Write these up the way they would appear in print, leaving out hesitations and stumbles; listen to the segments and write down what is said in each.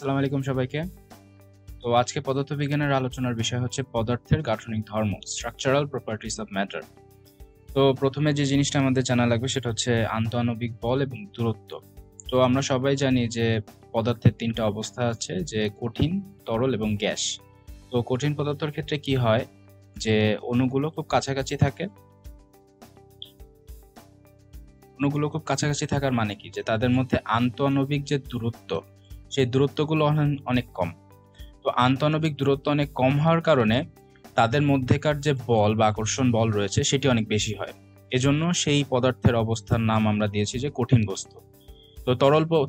আসসালামু আলাইকুম সবাইকে। তো আজকে পদার্থবিজ্ঞানের আলোচনার বিষয় হচ্ছে পদার্থের গাঠনিক ধর্ম, স্ট্রাকচারাল প্রপার্টিজ অফ ম্যাটার। তো প্রথমে যে জিনিসটা আমাদের জানা লাগবে সেটা হচ্ছে আন্তঃআণবিক বল এবং দূরত্ব। তো আমরা সবাই জানি যে পদার্থের তিনটা অবস্থা আছে, যে কঠিন, তরল এবং গ্যাস। তো কঠিন পদার্থের ক্ষেত্রে কি হয়, যে অণুগুলো খুব কাছাকাছি থাকে। অণুগুলো খুব কাছাকাছি থাকার মানে কি, যে তাদের মধ্যে আন্তঃআণবিক যে দূরত্ব, সেই দূরত্বগুলো অনেক কম। তো আন্তঃআণবিক দূরত্ব অনেক কম হওয়ার কারণে তাদের মধ্যেকার যে বল বা আকর্ষণ বল রয়েছে সেটি অনেক বেশি হয়। এজন্য সেই পদার্থের অবস্থার নাম আমরা দিয়েছি যে কঠিন বস্তু। তো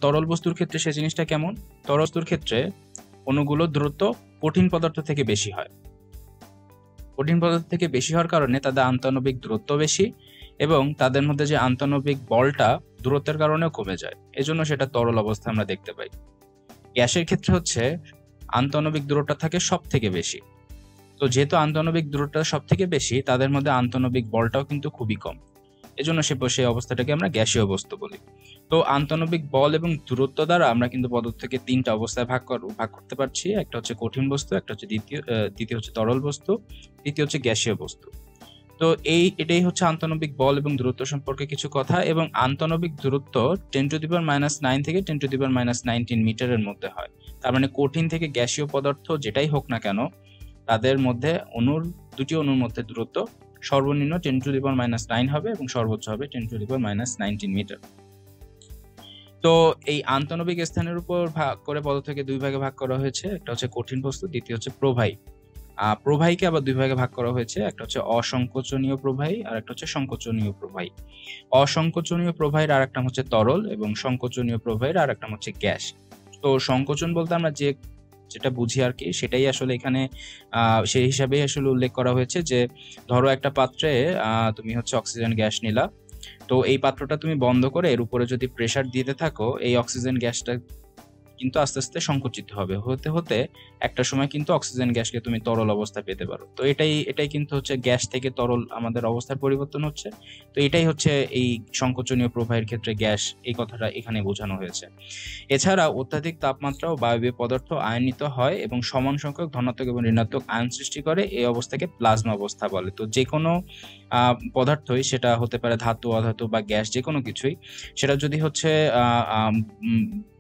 তরল বস্তুর ক্ষেত্রে সে জিনিসটা কেমন? তরল বস্তুর ক্ষেত্রে অণুগুলোর দূরত্ব কঠিন পদার্থ থেকে বেশি হয়। কঠিন পদার্থ থেকে বেশি হওয়ার কারণে তাদের আন্তঃআণবিক দূরত্ব বেশি এবং তাদের মধ্যে যে আন্তঃআণবিক বলটা দূরত্বের কারণেও কমে যায়, এজন্য সেটা তরল অবস্থা আমরা দেখতে পাই। গ্যাসের ক্ষেত্রে হচ্ছে আন্তঃআণবিক দূরত্বটা থাকে সব থেকে বেশি। তো যেহেতু আন্তঃআণবিক দূরত্বটা সব থেকে বেশি, তাদের মধ্যে আন্তঃআণবিক বলটাও কিন্তু খুবই কম, এজন্য সেই অবস্থাটাকে আমরা গ্যাসীয় বস্তু বলি। তো আন্তঃআণবিক বল এবং দূরত্ব দ্বারা আমরা কিন্তু পদার্থকে তিনটা অবস্থায় ভাগ করতে পারছি। একটা হচ্ছে কঠিন বস্তু, একটা হচ্ছে দ্বিতীয় হচ্ছে তরল বস্তু, তৃতীয় হচ্ছে গ্যাসীয় বস্তু। তো এটাই হচ্ছে আন্তঃআণবিক বল এবং দূরত্ব সম্পর্কে কিছু কথা। এবং আন্তঃআণবিক দূরত্ব 10⁻⁹ থেকে 10⁻⁹ মিটারের মধ্যে হয়। তার মানে কঠিন থেকে গ্যাসীয় পদার্থ যেটাই হোক না কেন, তাদের মধ্যে দুটি অণুর মধ্যে দূরত্ব সর্বনিম্ন 10⁻⁹ হবে এবং সর্বোচ্চ হবে 10⁻⁹ মিটার। তো এই আন্তঃআণবিক স্থানের উপর ভাগ করে পদার্থকে দুই ভাগে ভাগ করা হয়েছে। একটা হচ্ছে কঠিন বস্তু, দ্বিতীয় হচ্ছে প্রবাহী। প্রবাহীকে আবার দুই ভাগে ভাগ করা হয়েছে, একটা হচ্ছে অসংকোচনীয় প্রবাহী আর একটা হচ্ছে সংকোচনীয় প্রবাহী। অসংকোচনীয় প্রবাহীর আর একটা হচ্ছে তরল এবং সংকোচনীয় প্রবাহীর আর একটা হচ্ছে গ্যাস। তো সংকোচন বলতে আমরা যেটা বুঝি আর কি, সেটাই আসলে এখানে সেই হিসাবেই আসলে উল্লেখ করা হয়েছে। যে ধরো একটা পাত্রে তুমি হচ্ছে অক্সিজেন গ্যাস নিলা, তো এই পাত্রটা তুমি বন্ধ করে এর উপরে যদি প্রেসার দিতে থাকো, এই অক্সিজেন গ্যাসটা কিন্তু আস্তে আস্তে সংকুচিত হবে, হতে হতে একটা সময় কিন্তু অক্সিজেন গ্যাসকে তুমি তরল অবস্থা পেতে পারো। তো এটাই কিন্তু হচ্ছে গ্যাস থেকে তরল আমাদের অবস্থার পরিবর্তন হচ্ছে। তো এটাই হচ্ছে এই সংকোচনীয় প্রবাহের ক্ষেত্রে গ্যাস, এই কথাটা এখানে বোঝানো হয়েছে। এছাড়া অত্যাধিক তাপমাত্রা ও বায়বীয় পদার্থ আয়নিত হয় এবং সমান সংখ্যক ধনাত্মক এবং ঋণাত্মক আয়ন সৃষ্টি করে, এই অবস্থাকে প্লাজমা অবস্থা বলে। তো যে কোনো পদার্থই, সেটা হতে পারে ধাতু, অধাতু বা গ্যাস, যে কোনো কিছুই, সেটা যদি হচ্ছে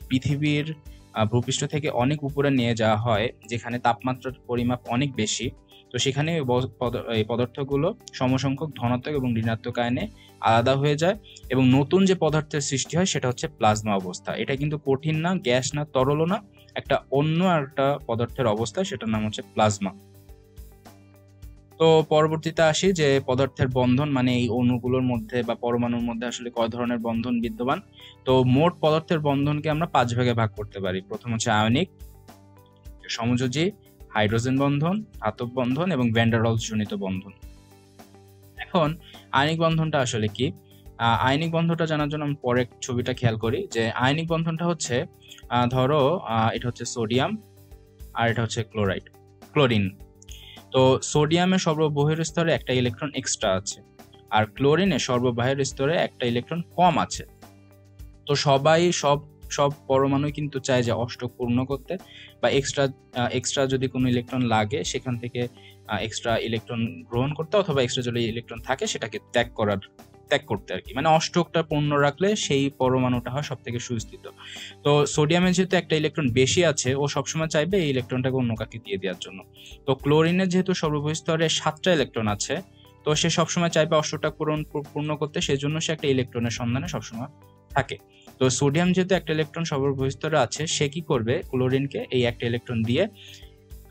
পৃথিবীর ভূপৃষ্ঠ থেকে অনেক উপরে নিয়ে যাওয়া হয়, যেখানে তাপমাত্রার পরিমাপ অনেক বেশি, তো সেখানে এই পদার্থগুলো সমসংখ্যক ধনাত্মক এবং ঋণাত্মক আয়নে আলাদা হয়ে যায় এবং নতুন যে পদার্থের সৃষ্টি হয় সেটা হচ্ছে প্লাজমা অবস্থা। এটা কিন্তু কঠিন না, গ্যাস না, তরলও না, অন্য একটা পদার্থের অবস্থা, সেটার নাম হচ্ছে প্লাজমা। তো পরবর্তীতে আসি যে পদার্থের বন্ধন, মানে এই অণুগুলোর মধ্যে বা পরমাণুর মধ্যে আসলে কয় ধরনের বন্ধন বিদ্যমান। তো মোট পদার্থের বন্ধনকে আমরা 5 ভাগে ভাগ করতে পারি। প্রথম হচ্ছে আয়নিক, সমযোজী, হাইড্রোজেন বন্ধন, ধাতব বন্ধন এবং ভ্যান ডার ওয়ালস জনিত বন্ধন। এখন আয়নিক বন্ধনটা আসলে কি? আয়নিক বন্ধনটা জানার জন্য আমরা পরের ছবিটা খেয়াল করি। যে আয়নিক বন্ধনটা হচ্ছে, ধরো এটা হচ্ছে সোডিয়াম আর এটা হচ্ছে ক্লোরিন। তো সোডিয়ামের সর্ববহির স্তরে একটা ইলেকট্রন এক্সট্রা আছে, আর ক্লোরিনের সর্ববাহির স্তরে একটা ইলেকট্রন কম আছে। তো সব পরমাণু কিন্তু চায় যে অষ্টক পূর্ণ করতে, বা এক্সট্রা যদি কোনো ইলেকট্রন লাগে সেখান থেকে এক্সট্রা ইলেকট্রন গ্রহণ করতে, অথবা এক্সট্রা যদি ইলেকট্রন থাকে সেটাকে ত্যাগ করতে আর কি। মানে অষ্টকটা পূর্ণ রাখলে সেই পরমাণুটা হয় সব থেকে সুস্থিত। তো সোডিয়ামের যেহেতু একটা ইলেকট্রন বেশি আছে, ও সবসময় চাইবে এই ইলেকট্রনটাকে অন্য কাকে দিয়ে দেওয়ার জন্য। তো ক্লোরিনের যেহেতু সর্ববহির স্তরে 7টা ইলেকট্রন আছে, তো সে সবসময় চাইবে অষ্টকটা পূর্ণ করতে, সেজন্য সে একটা ইলেকট্রনের সন্ধানে সবসময় থাকে। তো সোডিয়াম যেহেতু একটা ইলেকট্রন সর্ববহির স্তরে আছে, সে কি করবে, ক্লোরিনকে এই একটা ইলেকট্রন দিয়ে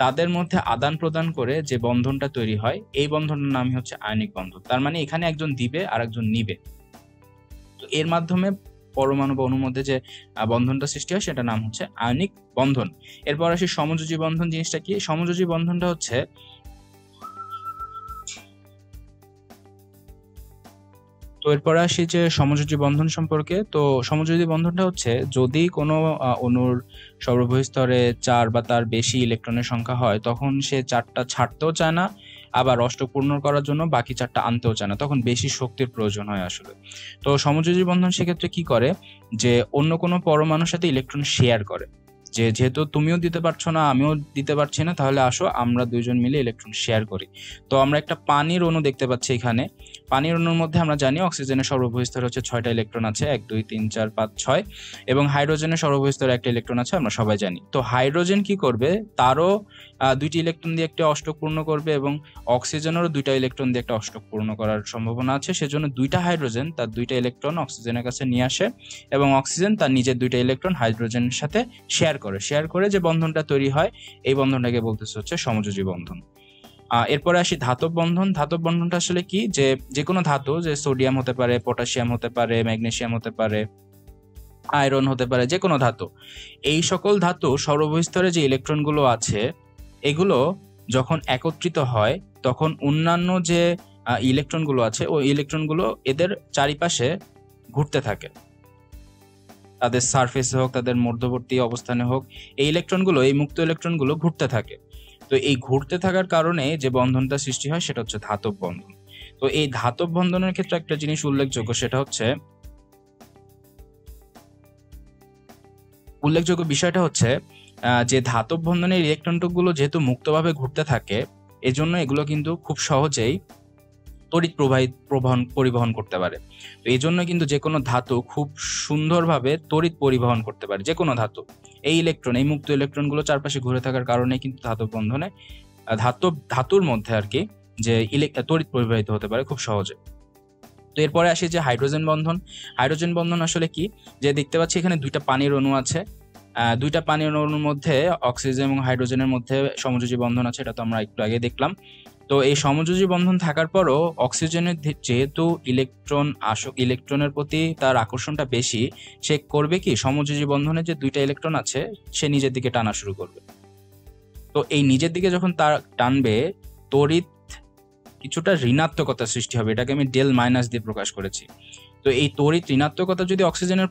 তাদের মধ্যে আদান প্রদান করে যে বন্ধনটা তৈরি হয়, এই বন্ধনটার নামই হচ্ছে আয়নিক বন্ধন। তার মানে এখানে একজন দিবে আর একজন নিবে। তো এর মাধ্যমে পরমাণু বা অণুর মধ্যে যে বন্ধনটা সৃষ্টি হয় সেটার নাম হচ্ছে আয়নিক বন্ধন। এরপর আসি সমযোজী বন্ধন। জিনিসটা কি? সমযোজী বন্ধনটা হচ্ছে, তো এরপর আসি যে সমযোজী বন্ধন সম্পর্কে। তো সমযোজী বন্ধনটা হচ্ছে, যদি কোনো অণুর সর্ববহির স্তরে 4 বা তার বেশি ইলেকট্রনের সংখ্যা হয়, তখন সে 4টা ছাড়তেও চায় না, আবার অষ্টক পূর্ণ করার জন্য বাকি 4টা আনতেও চায় না, তখন বেশি শক্তির প্রয়োজন হয় আসলে। তো সমযোজী বন্ধন সেক্ষেত্রে কি করে, যে অন্য কোনো পরমাণুর সাথে ইলেকট্রন শেয়ার করে। যেহেতু তুমিও দিতে পারছো না, আমিও দিতে পারছি না, তাহলে আসো আমরা দুইজন মিলে ইলেকট্রন শেয়ার করি। তো আমরা একটা পানির অণু দেখতে পাচ্ছি এখানে। পানির অণুর মধ্যে আমরা জানি অক্সিজেনের সর্ববহিঃস্তরে হচ্ছে 6টা ইলেকট্রন আছে, 1 2 3 4 5 6, এবং হাইড্রোজেনের সর্ববহিঃস্তরে একটা ইলেকট্রন আছে, আমরা সবাই জানি। তো হাইড্রোজেন কি করবে, তারও 2টি ইলেকট্রন দিয়ে একটা অষ্টক পূর্ণ করবে, এবং অক্সিজেনেরও 2টা ইলেকট্রন দিয়ে একটা অষ্টক পূর্ণ করার সম্ভাবনা আছে। সেজন্য 2টা হাইড্রোজেন তার 2টা ইলেকট্রন অক্সিজেনের কাছে নিয়ে আসে, এবং অক্সিজেন তার নিজের 2টা ইলেকট্রন হাইড্রোজেনের সাথে শেয়ার করে যে বন্ধনটা তৈরি হয়, এই বন্ধনটাকে বলতেছে হচ্ছে সমযোজী বন্ধন। এরপরে আসি ধাতব বন্ধন। ধাতব বন্ধনটা আসলে কি, যে কোনো ধাতু, যে সোডিয়াম হতে পারে, পটাশিয়াম হতে পারে, ম্যাগনেসিয়াম হতে পারে, আয়রন হতে পারে, যে কোনো ধাতু, এই সকল ধাতু সর্ববহিঃস্তরে যে ইলেকট্রনগুলো আছে, এগুলো যখন একত্রিত হয় তখন অন্যান্য যে ইলেকট্রনগুলো আছে, ওই ইলেকট্রনগুলো এদের চারিপাশে ঘুরতে থাকে, তাদের সারফেসে হোক, তাদের মধ্যবর্তী অবস্থানে হোক, এই ইলেকট্রনগুলো, এই মুক্ত ইলেকট্রনগুলো ঘুরতে থাকে। তো এই ঘুরতে থাকার কারণে যে বন্ধনটা সৃষ্টি হয় সেটা হচ্ছে ধাতব বন্ধন। তো এই ধাতব বন্ধনের ক্ষেত্রে একটা জিনিস উল্লেখযোগ্য, সেটা হচ্ছে, উল্লেখযোগ্য বিষয়টা হচ্ছে যে ধাতব বন্ধনের ইলেকট্রনগুলো যেহেতু মুক্তভাবে ঘুরতে থাকে, এজন্য এগুলো কিন্তু খুব সহজেই তড়িৎ পরিবহন করতে পারে। তো এই জন্য কিন্তু যে কোনো ধাতু খুব সুন্দরভাবে তড়িৎ পরিবহন করতে পারে, যে কোনো ধাতু। এই মুক্ত ইলেকট্রনগুলো চারপাশে ঘুরে থাকার কারণে কিন্তু ধাতব বন্ধনে ধাতুর মধ্যে আর কি যে তড়িৎ পরিবাহিত হতে পারে খুব সহজে। তো এরপরে আসি যে হাইড্রোজেন বন্ধন। হাইড্রোজেন বন্ধন আসলে কি, যে দেখতে পাচ্ছি এখানে 2টা পানির অণু আছে, 2টা পানির অণুর মধ্যে অক্সিজেন এবং হাইড্রোজেনের মধ্যে সমযোজী বন্ধন আছে, এটা তো আমরা একটু আগে দেখলাম। তো এই সমযোজী বন্ধন থাকার পরও অক্সিজেনের যেহেতু ইলেকট্রনের প্রতি তার আকর্ষণটা বেশি, সে করবে কি, সমযোজী বন্ধনের যে 2টা ইলেকট্রন আছে সে নিজের দিকে টানা শুরু করবে। তো এই নিজের দিকে যখন তার টানবে, তড়িৎ কিছুটা ঋণাত্মকতা সৃষ্টি হবে, এটাকে আমি ডেল মাইনাস দিয়ে প্রকাশ করেছি। তো এই তড়িৎ ঋণাত্মকতা যদি অক্সিজেনের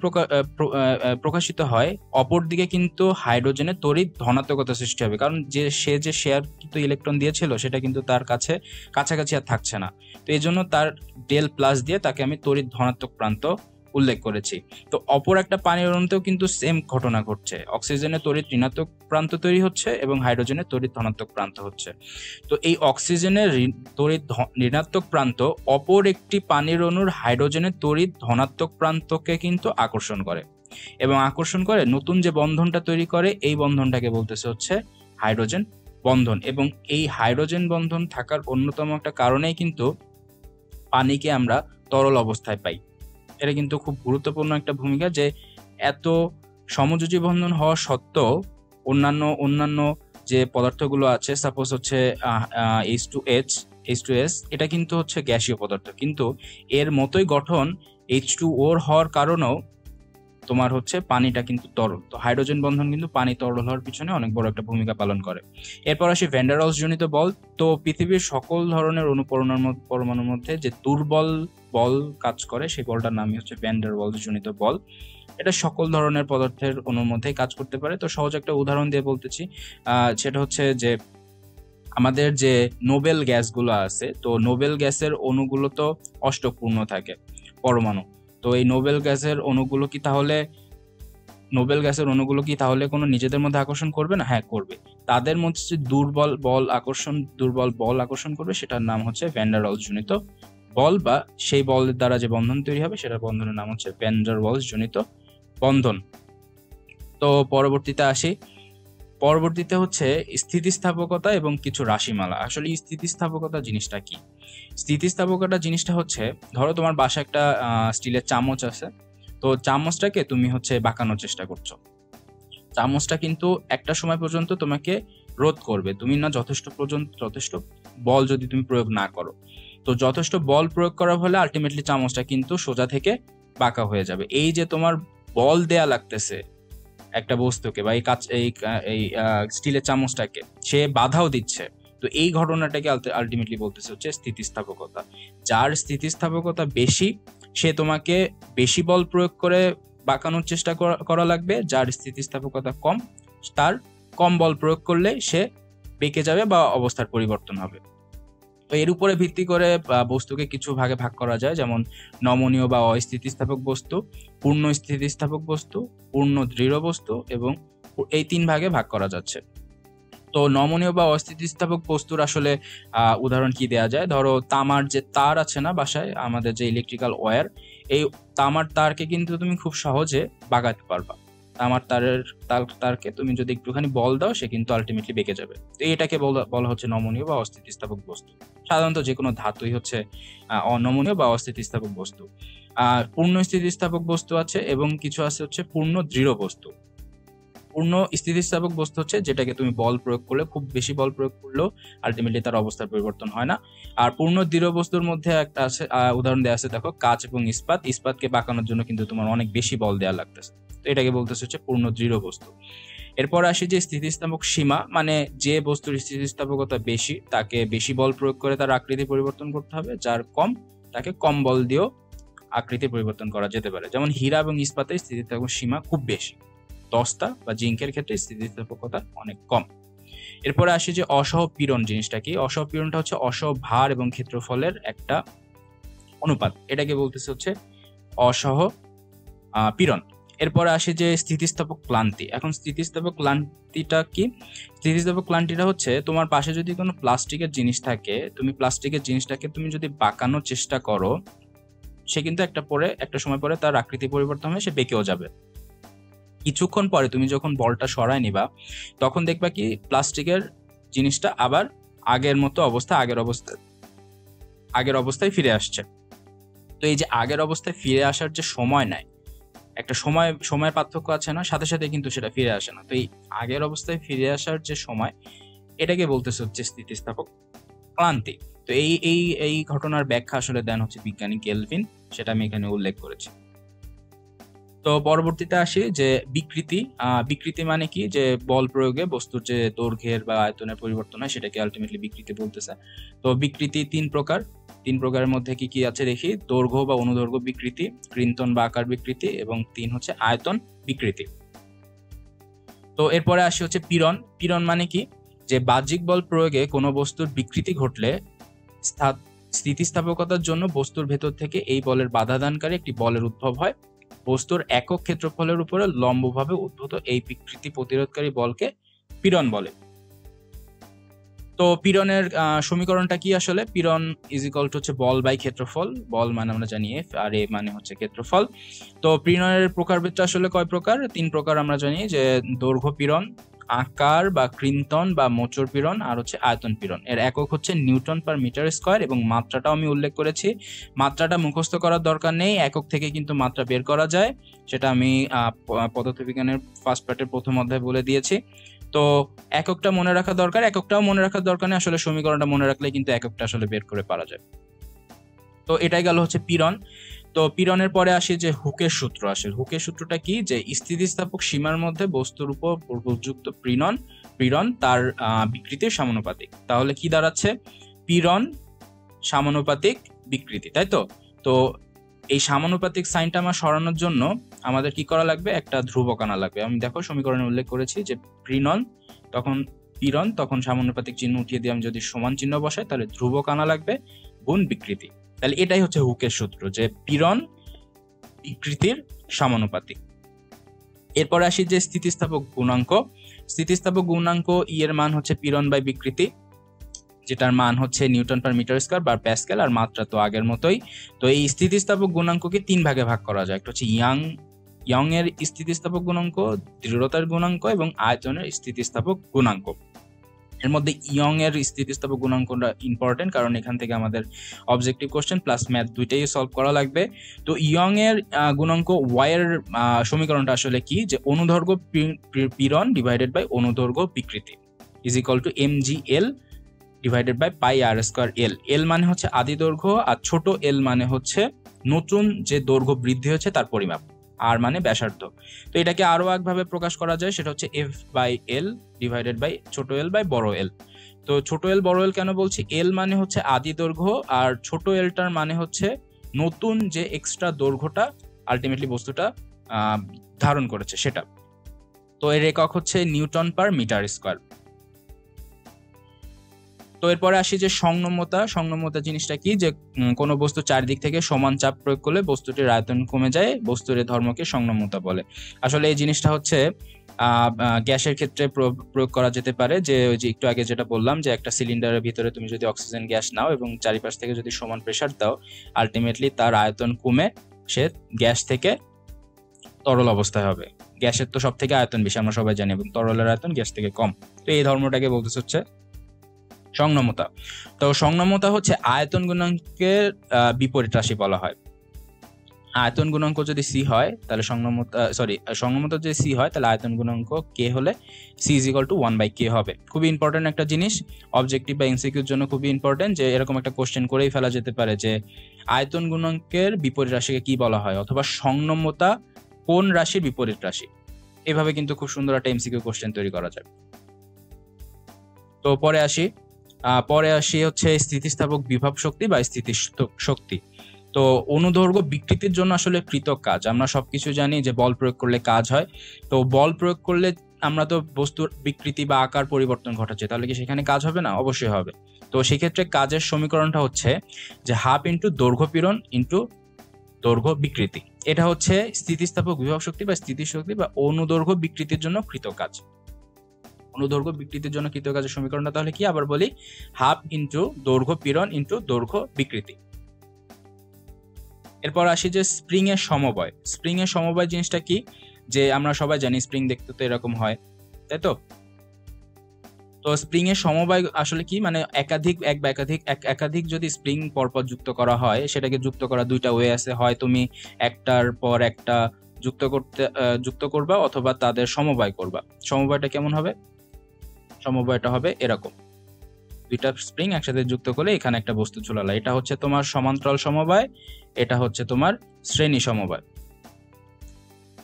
প্রকাশিত হয়, অপরদিকে কিন্তু হাইড্রোজেনের তড়িৎ ধনাত্মকতা সৃষ্টি হবে, কারণ সে যে শেয়ার কিন্তু ইলেকট্রন দিয়েছিল সেটা কিন্তু তার কাছাকাছি আর থাকছে না। তো এই জন্য তার ডেল প্লাস দিয়ে তাকে আমি তড়িৎ ধনাত্মক প্রান্ত উল্লেখ করেছি। তো অপর একটা পানির অণুতেও কিন্তু সেম ঘটনা ঘটছে, অক্সিজেনের তড়িৎ ঋণাত্মক প্রান্ত তৈরি হচ্ছে এবং হাইড্রোজেনের তড়িৎ ধনাত্মক প্রান্ত হচ্ছে। তো এই অক্সিজেনের তড়িৎ ঋণাত্মক প্রান্ত অপর একটি পানির অণুর হাইড্রোজেনের তড়িৎ ধনাত্মক প্রান্তকে কিন্তু আকর্ষণ করে, এবং আকর্ষণ করে নতুন যে বন্ধনটা তৈরি করে, এই বন্ধনটাকে বলতেছে হচ্ছে হাইড্রোজেন বন্ধন। এবং এই হাইড্রোজেন বন্ধন থাকার অন্যতম একটা কারণেই কিন্তু পানিকে আমরা তরল অবস্থায় পাই। এটা কিন্তু খুব গুরুত্বপূর্ণ একটা ভূমিকা, যে এত সমযোজী বন্ধন হওয়া সত্ত্বেও অন্যান্য যে পদার্থগুলো আছে, সাপোজ হচ্ছে H2H, H2S, এটা কিন্তু হচ্ছে গ্যাসীয় পদার্থ, কিন্তু এর মতোই গঠন H2O হওয়ার কারণেও তোমার হচ্ছে পানিটা কিন্তু তরল। তো হাইড্রোজেন বন্ধন কিন্তু পানি তরল হওয়ার পিছনে অনেক বড় একটা ভূমিকা পালন করে। এরপর আসি ভ্যান ডার ওয়ালস জনিত বল। তো পৃথিবীর সকল ধরনের পরমাণুর মধ্যে যে দুর্বল বল কাজ করে, সেই বলটার নামই হচ্ছে ভ্যান ডার ওয়ালস জনিত বল। এটা সকল ধরনের পদার্থের অণুর মধ্যেই কাজ করতে পারে। তো সহজ একটা উদাহরণ দিয়ে বলতেছি, সেটা হচ্ছে যে আমাদের যে নোবেল গ্যাসগুলো আছে, তো নোবেল গ্যাসের অণুগুলো তো অষ্টকপূর্ণ থাকে, পরমাণু। তো এই নোবেল গ্যাসের অণুগুলো কি তাহলে কোনো নিজেদের মধ্যে আকর্ষণ করবে না? হ্যাঁ, করবে। তাদের মধ্যে যে দুর্বল বল আকর্ষণ করবে, সেটার নাম হচ্ছে ভ্যান ডার ওয়ালস জনিত বল, বা সেই বলের দ্বারা যে বন্ধন তৈরি হবে সেটার বন্ধনের নাম হচ্ছে ভ্যান ডার ওয়ালস জনিত বন্ধন। তো পরবর্তীতে হচ্ছে স্থিতিস্থাপকতা এবং কিছু রাশিমালা। আসলে স্থিতিস্থাপকতা জিনিসটা কি? স্থিতিস্থাপকতা জিনিসটা হচ্ছে, ধরো তোমার বাসায় একটা স্টিলের চামচ আছে, তো চামচটাকে তুমি হচ্ছে বাঁকানোর চেষ্টা করছো। চামচটা কিন্তু একটা সময় পর্যন্ত তোমাকে রোধ করবে, তুমি না যথেষ্ট বল যদি তুমি প্রয়োগ না করো। তো যথেষ্ট বল প্রয়োগ করার ফলে আলটিমেটলি চামচটা কিন্তু সোজা থেকে বাঁকা হয়ে যাবে। এই যে তোমার বল দেয়া লাগতেছে একটা বস্তুকে, বা এই স্টিলের চামচটাকে সে বাধাও দিচ্ছে, তো এই ঘটনাটাকে আলটিমেটলি বলতেছে হচ্ছে স্থিতিস্থাপকতা। যার স্থিতিস্থাপকতা বেশি, সে তোমাকে বেশি বল প্রয়োগ করে বাঁকানোর চেষ্টা করা লাগবে। যার স্থিতিস্থাপকতা কম, তার কম বল প্রয়োগ করলে সে বেঁকে যাবে বা অবস্থার পরিবর্তন হবে। তো এর উপরে ভিত্তি করে বস্তুকে কিছু ভাগে ভাগ করা যায়, যেমন নমনীয় বা অস্থিতিস্থাপক বস্তু, পূর্ণ স্থিতিস্থাপক বস্তু, পূর্ণ দৃঢ় বস্তু এবং এই 3 ভাগে ভাগ করা যাচ্ছে। তো নমনীয় বা অস্থিতিস্থাপক বস্তুর আসলে উদাহরণ কি দেয়া যায়? ধরো তামার যে তার আছে না বাসায়, আমাদের যে ইলেকট্রিক্যাল ওয়্যার, এই তামার তারকে কিন্তু তুমি খুব সহজে বাগাতে পারবা। তামার তারকে তুমি যদি একটুখানি বল দাও, সে কিন্তু আলটিমেটলি বেঁকে যাবে। তো এটাকে বলা হচ্ছে নমনীয় বা অস্থিতিস্থাপক বস্তু। সাধারণত যে কোনো ধাতুই হচ্ছে অনমনীয় বা অস্থিতিস্থাপক বস্তু। পূর্ণ স্থিতিস্থাপক বস্তু আছে এবং কিছু আছে হচ্ছে পূর্ণ দৃঢ় বস্তু। পূর্ণ স্থিতিস্থাপক বস্তু হচ্ছে যেটাকে তুমি বল প্রয়োগ করলে, খুব বেশি বল প্রয়োগ করলেও আলটিমেটলি তার অবস্থার পরিবর্তন হয় না। আর পূর্ণ দৃঢ় বস্তুর মধ্যে একটা আছে, উদাহরণ দেওয়া আছে, দেখো কাঁচ এবং ইস্পাতকে বাঁকানোর জন্য কিন্তু তোমার অনেক বেশি বল দেওয়া লাগতেছে। তো এটাকে বলতেছে হচ্ছে পূর্ণ দৃঢ় বস্তু। এরপর আসি যে স্থিতিস্থাপক সীমা, মানে যে বস্তুর স্থিতিস্থাপকতা বেশি তাকে বেশি বল প্রয়োগ করে তার আকৃতি পরিবর্তন করতে হবে, যার কম তাকে কম বল দিয়েও আকৃতি পরিবর্তন করা যেতে পারে। যেমন হীরা এবং ইস্পাতের স্থিতিস্থাপক সীমা খুব বেশি, দস্তা বা জিঙ্কের ক্ষেত্রে স্থিতিস্থাপকতা অনেক কম। এরপরে আসি যে অসহপীড়ন জিনিসটা কি। অসহপীড়নটা হচ্ছে অসহভার এবং ক্ষেত্রফলের একটা অনুপাত, এটাকে বলতেছে হচ্ছে অসহ পীড়ন। এরপরে আসি যে স্থিতিস্থাপক ক্লান্তি। এখন স্থিতিস্থাপক ক্লান্তিটা কি? স্থিতিস্থাপক ক্লান্তিটা হচ্ছে তোমার পাশে যদি কোনো প্লাস্টিকের জিনিস থাকে, তুমি প্লাস্টিকের জিনিসটাকে তুমি যদি বাঁকানোর চেষ্টা করো, সে কিন্তু একটা সময় পরে তার আকৃতি পরিবর্তন হয়ে সে বেঁকেও যাবে। কিছুক্ষণ পরে তুমি যখন বলটা সরায় নিবা, তখন দেখবা কি প্লাস্টিকের জিনিসটা আবার আগের অবস্থায় ফিরে আসছে। তো এই যে আগের অবস্থায় ফিরে আসার যে সময় নেয়, একটা সময়ের পার্থক্য আছে না, সাথে সাথে কিন্তু সেটা ফিরে আসে না। তো এই আগের অবস্থায় ফিরে আসার যে সময়, এটাকে বলতেছে হচ্ছে স্থিতিস্থাপক ক্লান্তি। তো এই ঘটনার ব্যাখ্যা আসলে দেন হচ্ছে বিজ্ঞানী কেলভিন, সেটা আমি এখানে উল্লেখ করেছি। তো পরবর্তীতে আসি যে বিকৃতি। বিকৃতি মানে কি? যে বল প্রয়োগে বস্তুর যে দৈর্ঘ্যের বা আয়তনের পরিবর্তন হয়, সেটাকে আলটিমেটলি বিকৃতি বলতেছে। তো বিকৃতি 3 প্রকার। 3 প্রকারের মধ্যে কি কি আছে দেখি। দৈর্ঘ্য বা অনুদৈর্ঘ্য বিকৃতি, কৃন্তন বা আকার বিকৃতি, এবং 3 হচ্ছে আয়তন বিকৃতি। তো এরপরে আসি হচ্ছে পীড়ন। পীড়ন মানে কি? যে বাহ্যিক বল প্রয়োগে কোনো বস্তুর বিকৃতি ঘটলে স্থিতিস্থাপকতার জন্য বস্তুর ভেতর থেকে এই বলের বাধাদানকারী একটি বলের উদ্ভব হয়। বস্তুর একক ক্ষেত্রফলের উপরে লম্বভাবে উদ্ভূত এই বিকৃতি প্রতিরোধকারী বলকে পীড়ন বলে। তো পীড়নের সমীকরণটা কি আসলে? পীড়ন ইজ ইকুয়াল টু হচ্ছে বল বাই ক্ষেত্রফল। বল মানে আমরা জানি এফ, আর এ মানে হচ্ছে ক্ষেত্রফল। তো পীড়নের প্রকারভেদ আসলে কয় প্রকার? 3 প্রকার আমরা জানি, যে দৈর্ঘ্য পীড়ন, আকার বা কৃন্তন বা মোচড় পীড়ন, আর হচ্ছে আয়তন পীড়ন। এর একক হচ্ছে নিউটন পার মিটার স্কয়ার, এবং মাত্রাটাও আমি উল্লেখ করেছি। মাত্রাটা মুখস্থ করার দরকার নেই, একক থেকে কিন্তু মাত্রা বের করা যায়, সেটা আমি পদার্থবিজ্ঞানের ফার্স্ট পার্টের প্রথম অধ্যায়ে বলে দিয়েছি। তো এককটা মনে রাখা দরকার, এককটাও মনে রাখার দরকার নেই, আসলে সমীকরণটা মনে রাখলে কিন্তু এককটা আসলে বের করে পারা যায়। তো এটাই গেল হচ্ছে পীড়ন। তো পীড়নের পরে আসে যে হুকের সূত্র আসে। হুকের সূত্রটা কি? যে স্থিতিস্থাপক সীমার মধ্যে বস্তুর উপর প্রযুক্ত পীড়ন তার বিকৃতির সমানুপাতিক। তাহলে কি দাঁড়াচ্ছে? পীড়ন সমানুপাতিক বিকৃতি, তাই তো? তো এই সমানুপাতিক সাইনটা আমার সরানোর জন্য আমাদের কি করা লাগবে? একটা ধ্রুবক আনা লাগবে। আমি দেখো সমীকরণে উল্লেখ করেছি যে পীড়ন তখন সমানুপাতিক চিহ্ন উঠিয়ে দিয়ে আমি যদি সমান চিহ্ন বসাই, তাহলে ধ্রুবক আনা লাগবে গুণ বিকৃতি। তাহলে এটাই হচ্ছে হুকের সূত্র, যে পীড়ন বিকৃতির সমানুপাতিক। এরপরে আসি যে স্থিতিস্থাপক গুণাঙ্ক। স্থিতিস্থাপক গুণাঙ্ক ই এর মান হচ্ছে পীড়ন বাই বিকৃতি, যেটার মান হচ্ছে নিউটন পার মিটার স্কয়ার বা প্যাসকেল, আর মাত্রা তো আগের মতোই। তো এই স্থিতিস্থাপক গুণাঙ্ককে 3 ভাগে ভাগ করা যায়। একটা হচ্ছে ইয়ং এর স্থিতিস্থাপক গুণাঙ্ক, দৃঢ়তার গুণাঙ্ক, এবং আয়তনের স্থিতিস্থাপক গুণাঙ্ক। এর মধ্যে ইয়ং এর স্থিতিস্থাপক গুণাঙ্কটা ইম্পর্টেন্ট, কারণ এখান থেকে আমাদের অবজেক্টিভ কোশ্চেন প্লাস ম্যাথ দুইটাই সলভ করা লাগবে। তো ইয়ং এর গুণাঙ্ক ওয়াই এর সমীকরণটা আসলে কি? যে অনুদৈর্ঘ্য পীড়ন ডিভাইডেড বাই অনুদৈর্ঘ্য বিকৃতি is equal to mgl divided by pi r square L. L মানে হচ্ছে আদি দৈর্ঘ্য, আর ছোট এল মানে হচ্ছে নতুন যে দৈর্ঘ্য বৃদ্ধি হচ্ছে তার পরিমাপ, আর মানে ব্যাসার্ধ। তো এটাকে আরো একভাবে প্রকাশ করা যায়, সেটা হচ্ছে F by L divided by ছোট এল বাই বড় এল। তো ছোট এল বড় এল কেন বলছি? এল মানে হচ্ছে আদি দৈর্ঘ্য, আর ছোট এলটার মানে হচ্ছে নতুন যে এক্সট্রা দৈর্ঘ্যটা আলটিমেটলি বস্তুটা ধারণ করেছে সেটা। তো এর একক হচ্ছে নিউটন পার মিটার স্কয়ার। তো এরপরে আসি যে সংনম্যতা জিনিসটা কি? যে কোনো বস্তু চারিদিক থেকে সমান চাপ প্রয়োগ করলে বস্তুটির আয়তন কমে যায়, বস্তুর এই ধর্মকে সংনম্যতা বলে। আসলে এই জিনিসটা হচ্ছে গ্যাসের ক্ষেত্রে প্রয়োগ করা যেতে পারে, যে ওই যে একটু আগে যেটা বললাম যে একটা সিলিন্ডারের ভিতরে তুমি যদি অক্সিজেন গ্যাস নাও এবং চারিপাশ থেকে যদি সমান প্রেসার দাও, আলটিমেটলি তার আয়তন কমে সে গ্যাস থেকে তরল অবস্থায় হবে। গ্যাসের তো সব থেকে আয়তন বেশি আমরা সবাই জানি, এবং তরলের আয়তন গ্যাস থেকে কম। তো এই ধর্মটাকে বলতেছে হচ্ছে সংনমতা। তো সংনমতা হচ্ছে আয়তন গুণাঙ্কের বিপরীত রাশি বলা হয়। আয়তন গুণাঙ্ক যদি সি হয় তাহলে সংনমতা যদি সি হয় তাহলে আয়তন গুণাঙ্ক কে হলে C is equal two 1/k হবে। খুবই ইম্পর্টেন্ট একটা জিনিস, অবজেক্টিভ বা এমসিকিউর জন্য খুবই ইম্পর্টেন্ট, যে এরকম একটা কোশ্চেন করেই ফেলা যেতে পারে যে আয়তন গুণাঙ্কের বিপরীত রাশিকে কি বলা হয়, অথবা সংনমতা কোন রাশির বিপরীত রাশি। এভাবে কিন্তু খুব সুন্দর একটা এমসিকিউ কোশ্চেন তৈরি করা যায়। তো পরে আসি হচ্ছে স্থিতিস্থাপক বিভব শক্তি বা স্থিতি শক্তি। তো অনুদৈর্ঘ্য বিকৃতির জন্য আসলে কৃত কাজ, আমরা সবকিছু জানি যে বল প্রয়োগ করলে কাজ হয়। তো বল প্রয়োগ করলে আমরা তো বস্তুর বিকৃতি বা আকার পরিবর্তন ঘটাচ্ছি, তাহলে কি সেখানে কাজ হবে না? অবশ্যই হবে। তো সেক্ষেত্রে কাজের সমীকরণটা হচ্ছে যে হাফ ইন্টু দৈর্ঘ্য পীড়ন ইন্টু দৈর্ঘ্য বিকৃতি। এটা হচ্ছে স্থিতিস্থাপক বিভব শক্তি বা স্থিতিশক্তি বা অনুদৈর্ঘ্য বিকৃতির জন্য কৃত কাজ। অনুদৈর্ঘ্য বিকৃতির জন্য কৃত কাজের সমীকরণটা তাহলে কি, আবার বলি, হাফ ইন্টু দৈর্ঘ্য পীড়ন ইন্টু দৈর্ঘ্য বিকৃতি। এরপর আসি যে স্প্রিং এর সমবায়। স্প্রিং এর সমবায় জিনিসটা কি, যে আমরা সবাই জানি স্প্রিং দেখতে তো এরকম হয়, তাই তো? তো স্প্রিং এর সমবায় আসলে কি, মানে একাধিক যদি স্প্রিং পরপর যুক্ত করা হয়, সেটাকে যুক্ত করা দুইটা ওয়ে আছে। হয় তুমি একটার পর একটা যুক্ত করবা, অথবা তাদের সমবায় করবা। সমবায়টা কেমন হবে? সমবায়টা হবে এরকম, দুইটা স্প্রিং একসাথে যুক্ত করে এখানে একটা বস্তু ঝুলালা। এটা হচ্ছে তোমার সমান্তরাল সমবায়, এটা হচ্ছে তোমার শ্রেণী সমবায়।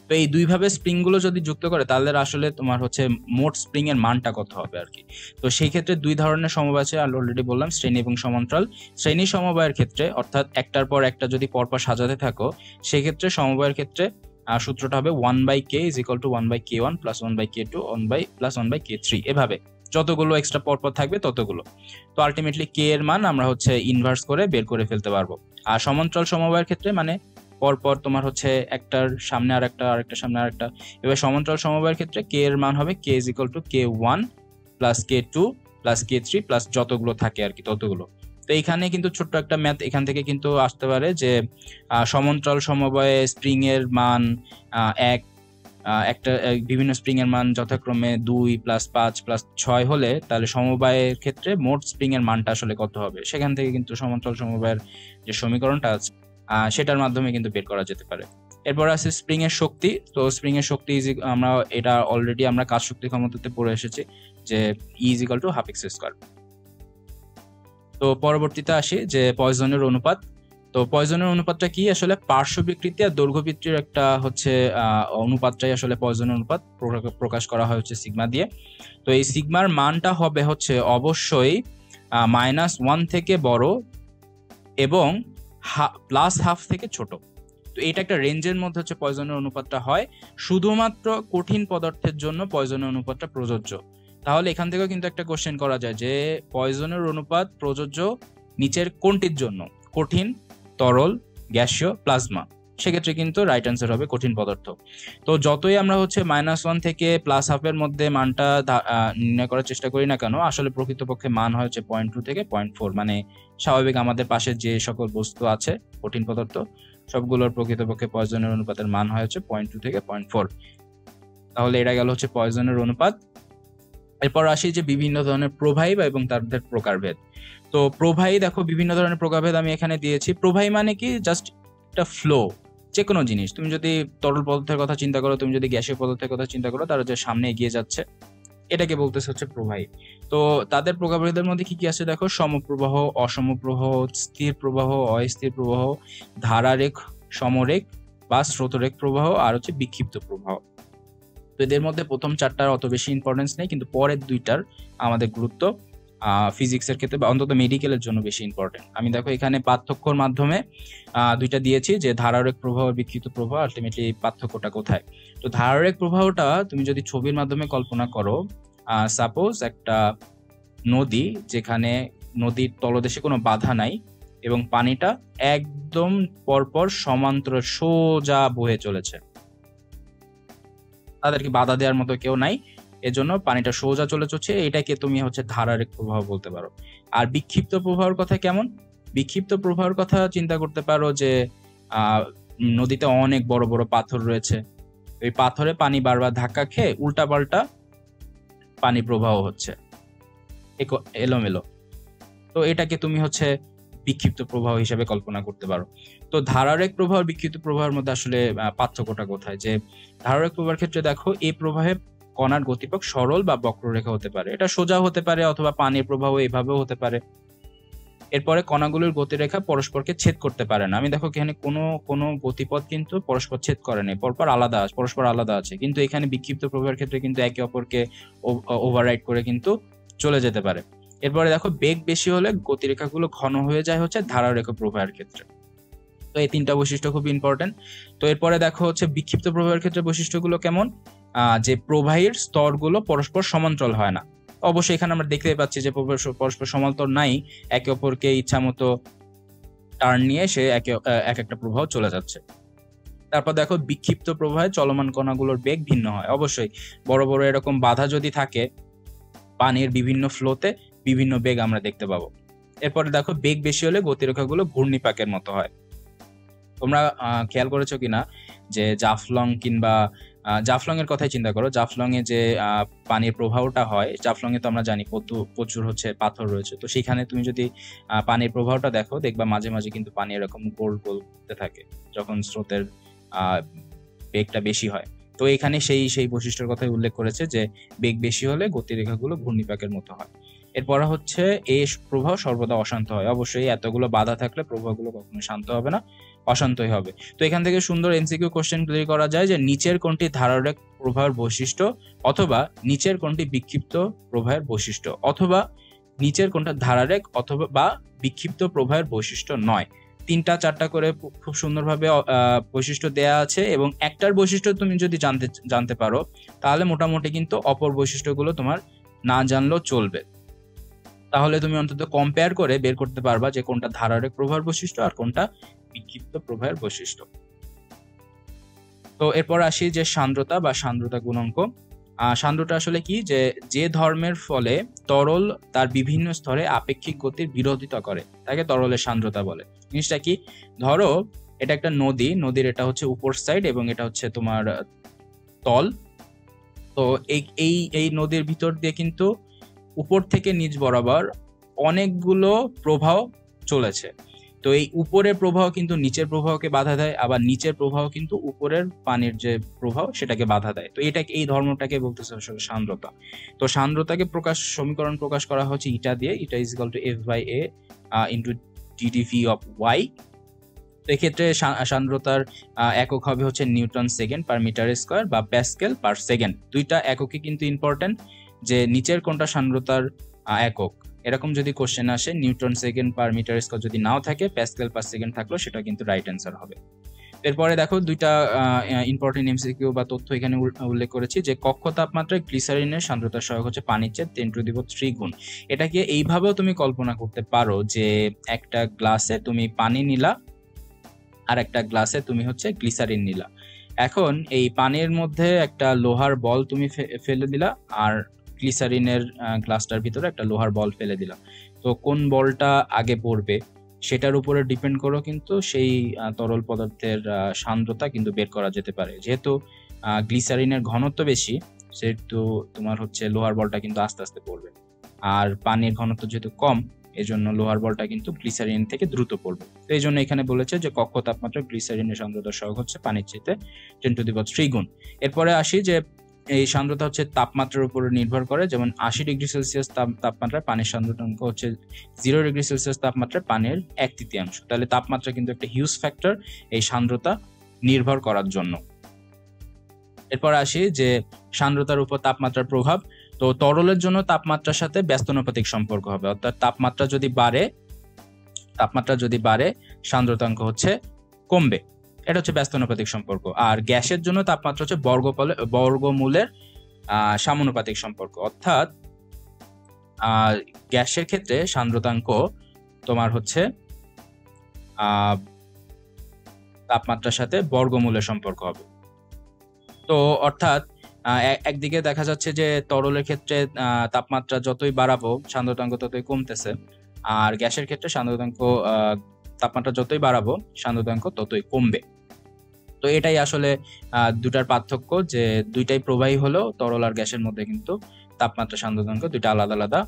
তো এই দুইভাবে স্প্রিং গুলো যদি যুক্ত করে তাহলে আসলে তোমার হচ্ছে মোট স্প্রিং এর মানটা কত হবে আর কি। তো সেই ক্ষেত্রে দুই ধরনের সমবায় আছে, অলরেডি বললাম, শ্রেণী এবং সমান্তরাল। শ্রেণী সমবায়ের ক্ষেত্রে, অর্থাৎ একটার পর একটা যদি পরপর সাজাতে থাকো, সেক্ষেত্রে সমবায়ের ক্ষেত্রে সূত্রটা হবে 1/k is equal two 1/k1 plus 1/k2 plus 1/k3, এভাবে যতগুলো এক্সট্রা পরপর থাকবে ততগুলো। তো আলটিমেটলি কে এর মান আমরা হচ্ছে ইনভার্স করে বের করে ফেলতে পারবো। আর সমান্তরাল সমবায়ের ক্ষেত্রে মানে পরপর তোমার হচ্ছে একটার সামনে আরেকটার সামনে আরেকটা। এবার সমান্তরাল সমবায়ের ক্ষেত্রে কে এর মান হবে k is equal two k1 plus k2 plus k3 plus যতগুলো থাকে আর কি ততগুলো। তো এখানে কিন্তু ছোট্ট একটা ম্যাথ এখান থেকে কিন্তু আসতে পারে যে সমান্তরাল সমবায়ে স্প্রিং এর মান বিভিন্ন স্প্রিং এর মান যথাক্রমে 2 প্লাস 5 প্লাস 6 হলে তাহলে সমবায়ের ক্ষেত্রে মোট স্প্রিং এর মানটা আসলে কত হবে, সেখান থেকে কিন্তু সমান্তরাল সমবায়ের যে সমীকরণটা আছে সেটার মাধ্যমে কিন্তু বের করা যেতে পারে। এরপর আছে স্প্রিং এর শক্তি। তো স্প্রিং এর শক্তি আমরা এটা অলরেডি আমরা কাজ শক্তি ক্ষমতাতে পড়ে এসেছি যে E is equal to half x square. তো পরবর্তীতে আসি যে পয়জনের অনুপাত। তো পয়জনের অনুপাতটা কি, আসলে পার্শ্ব বিকৃতি আর দৈর্ঘ্য বিকৃতির একটা হচ্ছে অনুপাতটাই আসলে পয়জনের অনুপাত, প্রকাশ করা হয় হচ্ছে সিগমা দিয়ে। তো এই সিগমার মানটা হবে হচ্ছে অবশ্যই -1 থেকে বড় এবং +½ থেকে ছোট। তো এটা একটা রেঞ্জের মধ্যে হচ্ছে পয়জনের অনুপাতটা হয়। শুধুমাত্র কঠিন পদার্থের জন্য পয়জনের অনুপাতটা প্রযোজ্য। তাহলে এখান থেকেও কিন্তু একটা কোশ্চেন করা যায় যে পয়জনের অনুপাত প্রযোজ্য নিচের কোনটির জন্য, কঠিন, তরল, গ্যাসীয়, প্লাজমা। সেক্ষেত্রে কিন্তু রাইট অ্যান্সার হবে কঠিন পদার্থ। তো যতই আমরা হচ্ছে -1 থেকে +½ মধ্যে মানটা নির্ণয় করার চেষ্টা করি না কেন, আসলে প্রকৃতপক্ষে মান হয় হচ্ছে 0.2 থেকে 0.4, মানে স্বাভাবিক আমাদের পাশে যে সকল বস্তু আছে কঠিন পদার্থ সবগুলোর প্রকৃতপক্ষে পয়জনের অনুপাতের মান হয় হচ্ছে 0.2 থেকে 0.4। তাহলে এটা গেল হচ্ছে পয়জনের অনুপাত। এরপর আসি যে বিভিন্ন ধরনের প্রবাহী এবং তাদের প্রকারভেদ। তো প্রবাহী দেখো বিভিন্ন ধরনের প্রকারভেদ আমি এখানে দিয়েছি। প্রবাহী মানে কি, জাস্ট একটা ফ্লো, যে কোনো জিনিস, তুমি যদি তরল পদার্থের কথা চিন্তা করো, তুমি যদি গ্যাসীয় পদার্থের কথা চিন্তা করো, তারা যে সামনে এগিয়ে যাচ্ছে, এটাকে বলতেছে হচ্ছে প্রবাহী। তো তাদের প্রকারভেদের মধ্যে কি কি আছে দেখো, সমপ্রবাহ, অসমপ্রবাহ, স্থির প্রবাহ, অস্থির প্রবাহ, ধারারেখ, সমরেখ বা স্রোতরেখ প্রবাহ, আর হচ্ছে বিক্ষিপ্ত প্রবাহ। তো এদের মধ্যে প্রথম চারটার অত বেশি ইম্পর্টেন্স নেই, কিন্তু পরের দুইটার আমাদের গুরুত্ব ফিজিক্সের ক্ষেত্রে বা অন্তত মেডিকেলের জন্য বেশি ইম্পর্টেন্ট। আমি দেখো এখানে পার্থক্যর মাধ্যমে দুইটা দিয়েছি যে ধারারেখ প্রবাহ, বিক্ষিপ্ত প্রবাহ, আলটিমেটলি পার্থক্যটা কোথায়। তো ধারারেখ প্রবাহটা তুমি যদি ছবির মাধ্যমে কল্পনা করো, সাপোজ একটা নদী, যেখানে নদীর তলদেশে কোনো বাধা নাই এবং পানিটা একদম পরপর সমান্তরাল সোজা বয়ে চলেছে। তাদেরকে বাধা দেওয়ার মতো কেউ নাই, এজন্য পানিটা সোজা চলে যাচ্ছে, এটাকে তুমি হচ্ছে ধারারেখ প্রবাহ বলতে পারো। আর বিক্ষিপ্ত প্রবাহের কথা কেমন? বিক্ষিপ্ত প্রবাহের কথা চিন্তা করতে পারো যে নদীতে অনেক বড় বড় পাথর রয়েছে, ওই পাথরে পানি বারবার ধাক্কা খেয়ে উল্টাপাল্টা পানি প্রবাহ হচ্ছে এলোমেলো, তো এটাকে তুমি হচ্ছে বিক্ষিপ্ত প্রবাহ হিসেবে কল্পনা করতে পারো। তো ধারারেখ প্রবাহ বিক্ষিপ্ত প্রবাহের মধ্যে আসলে পার্থক্যটা কোথায়? যে ধারারেখ প্রবাহের ক্ষেত্রে দেখো, এই প্রবাহে কণার গতিপথ সরল বা বক্ররেখা হতে পারে, এটা সোজা হতে পারে অথবা পানির প্রবাহ এভাবেও হতে পারে। এরপরে কণাগুলোর গতিরেখা পরস্পরকে ছেদ করতে পারে না। আমি দেখো এখানে কোনো গতিপথ কিন্তু পরস্পর ছেদ করে নেই, পরস্পর আলাদা আছে, কিন্তু এখানে বিক্ষিপ্ত প্রবাহের ক্ষেত্রে কিন্তু একে অপরকে ওভাররাইড করে কিন্তু চলে যেতে পারে। এরপরে দেখো, বেগ বেশি হলে গতিরেখাগুলো ঘন হয়ে যায় হচ্ছে ধারারেখ প্রবাহের ক্ষেত্রে। তো এই তিনটা বৈশিষ্ট্য খুব ইম্পর্টেন্ট। তো এরপরে দেখো হচ্ছে বিক্ষিপ্ত প্রবাহের ক্ষেত্রে বৈশিষ্ট্যগুলো কেমন? যে প্রবাহীর স্তরগুলো পরস্পর সমান্তরাল হয় না। অবশ্যই এখানে আমরা দেখতে পাচ্ছি যে পরস্পর সমান্তরাল নাই, একে অপরকে ইচ্ছা মতো টার্ন নিয়ে সে এক একটা প্রবাহ চলে যাচ্ছে। তারপর দেখো, বিক্ষিপ্ত প্রবাহে চলমান কণাগুলোর বেগ ভিন্ন হয়। অবশ্যই বড় বড় এরকম বাধা যদি থাকে, পানির বিভিন্ন ফ্লোতে বিভিন্ন বেগ আমরা দেখতে পাবো। এরপরে দেখো, বেগ বেশি হলে গতিরেখাগুলো ঘূর্ণিপাকের মতো হয়। তোমরা খেয়াল করেছো কিনা যে জাফলং কিংবা জাফলং এর কথাই চিন্তা করো, জাফলং এ যে পানির প্রবাহটা হয়, জাফলং এ তো আমরা জানি প্রচুর হচ্ছে পাথর রয়েছে, তো সেখানে তুমি যদি পানির প্রবাহটা দেখো, দেখবা মাঝে মাঝে কিন্তু পানি এরকম গোল গোল করতে থাকে যখন স্রোতের বেগটা বেশি হয়। তো এখানে সেই বৈশিষ্ট্যের কথাই উল্লেখ করেছে যে বেগ বেশি হলে গতিরেখাগুলো ঘূর্ণিপাকের মতো হয়। এরপর হচ্ছে এই প্রবাহ সর্বদা অশান্ত হয়। অবশ্যই এতগুলো বাধা থাকলে প্রবাহগুলো কখনো শান্ত হবে না, অশান্তই হবে। তো এখান থেকে সুন্দর এমসিকিউ কোশ্চেন তৈরি করা যায় যে নিচের কোনটি ধারারেখ প্রবাহের বৈশিষ্ট্য, অথবা নিচের কোনটি বিক্ষিপ্ত প্রবাহের বৈশিষ্ট্য, অথবা নিচের কোনটা ধারারেখ অথবা বা বিক্ষিপ্ত প্রবাহের বৈশিষ্ট্য নয়। 3-4টা করে খুব সুন্দরভাবে বৈশিষ্ট্য দেয়া আছে, এবং একটার বৈশিষ্ট্য তুমি যদি জানতে পারো, তাহলে মোটামুটি কিন্তু অপর বৈশিষ্ট্যগুলো তোমার না জানলেও চলবে। তাহলে তুমি অন্তত কম্পেয়ার করে বের করতে পারবা যে কোনটা ধারারেখ প্রবাহের বৈশিষ্ট্য আর কোনটা বিক্ষিপ্ত প্রবাহের বৈশিষ্ট্য। তো এরপর আসি যে সান্দ্রতা বা সান্দ্রতা গুণাঙ্ক। সান্দ্রতা আসলে কি? যে ধর্মের ফলে তরল তার বিভিন্ন স্তরে আপেক্ষিক গতির বিরোধিতা করে তাকে তরলের সান্দ্রতা বলে। জিনিসটা কি? ধরো এটা একটা নদীর এটা হচ্ছে উপর সাইড এবং এটা হচ্ছে তোমার তল। তো এই নদীর ভিতর দিয়ে কিন্তু উপর থেকে নিচ বরাবর অনেকগুলো প্রবাহ চলেছে। তো এই উপরের প্রবাহ কিন্তু নিচের প্রবাহকে বাধা দেয়, আবার নিচের প্রবাহ কিন্তু উপরের পানির যে প্রবাহ সেটাকে বাধা দেয়। তো এই ধর্মটাকে বলতেছে আসলে সান্দ্রতা। তো সান্দ্রতাকে সমীকরণ প্রকাশ করা হচ্ছে ইটা দিয়ে, eta is equal to F/A into ডিডিভি অফ ওয়াই। তো এক্ষেত্রে সান্দ্রতার একক হবে হচ্ছে newton second per metre square বা প্যাসকেল পার সেকেন্ড। দুইটা এককে কিন্তু ইম্পর্টেন্ট, যে নিচের কোনটা সান্দ্রতার একক, এরকম যদি কোশ্চেন আসে, newton second per metre square যদি নাও থাকে, প্যাসকেল পার সেকেন্ড থাকলো, সেটা কিন্তু রাইট অ্যান্সার হবে। এরপরে দেখো দুইটা ইম্পর্টেন্ট এমসিকিউ বা তথ্য এখানে উল্লেখ করেছি, যে কক্ষ তাপমাত্রায় গ্লিসারিনের সান্দ্রতার সহায়ক হচ্ছে পানির চেয়ে 10⁻³ গুণ। এটাকে এইভাবেও তুমি কল্পনা করতে পারো যে একটা গ্লাসে তুমি পানি নিলা আর একটা গ্লাসে তুমি হচ্ছে গ্লিসারিন নিলা। এখন এই পানির মধ্যে একটা লোহার বল তুমি ফেলে দিলা, আর গ্লিসারিনের গ্লাসটার ভিতরে একটা লোহার বল ফেলে দিলা। তো কোন বলটা আগে পড়বে সেটার উপরে ডিপেন্ড করো কিন্তু সেই তরল পদার্থের সান্দ্রতা কিন্তু বের করা যেতে পারে। যেহেতু গ্লিসারিনের ঘনত্ব বেশি, সেহেতু তোমার হচ্ছে লোহার বলটা কিন্তু আস্তে আস্তে পড়বে, আর পানির ঘনত্ব যেহেতু কম, এজন্য লোহার বলটা কিন্তু গ্লিসারিন থেকে দ্রুত পড়বে। তো এই জন্য এখানে বলেছে যে কক্ষ তাপমাত্রা গ্লিসারিনের সান্দ্রতার সহায়ক হচ্ছে পানির চেয়ে 10⁻³ গুণ। এরপরে আসি যে এই সান্দ্রতা হচ্ছে তাপমাত্রার উপর নির্ভর করে, যেমন 80°C তাপমাত্রায় পানির সান্দ্রতাঙ্ক হচ্ছে 0°C তাপমাত্রায় পানির 1/3। তাহলে তাপমাত্রা কিন্তু একটা হিউজ ফ্যাক্টর এই সান্দ্রতা নির্ভর করার জন্য। এরপর আসি যে সান্দ্রতার উপর তাপমাত্রার প্রভাব। তো তরলের জন্য তাপমাত্রার সাথে ব্যস্তানুপাতিক সম্পর্ক হবে, অর্থাৎ তাপমাত্রা যদি বাড়ে সান্দ্রতাঙ্ক হচ্ছে কমবে, এটা হচ্ছে ব্যস্তানুপাতিক সম্পর্ক। আর গ্যাসের জন্য তাপমাত্রা হচ্ছে বর্গমূলের সমানুপাতিক সম্পর্ক, অর্থাৎ গ্যাসের ক্ষেত্রে সান্দ্রতাঙ্ক তোমার হচ্ছে তাপমাত্রার সাথে বর্গমূলের সম্পর্ক হবে। তো অর্থাৎ একদিকে দেখা যাচ্ছে যে তরলের ক্ষেত্রে তাপমাত্রা যতই বাড়াবো সান্দ্রতাঙ্ক ততই কমতেছে, আর গ্যাসের ক্ষেত্রে সান্দ্রতাঙ্ক তাপমাত্রা যতই বাড়াবো সান্দ্রতাঙ্ক ততই কমবে। তো এটাই আসলে দুটার পার্থক্য, যে দুইটাই প্রবাহী হলেও তরল আর গ্যাসের মধ্যে কিন্তু তাপমাত্রা সান্দ্রতাঙ্ক দুইটা আলাদা আলাদা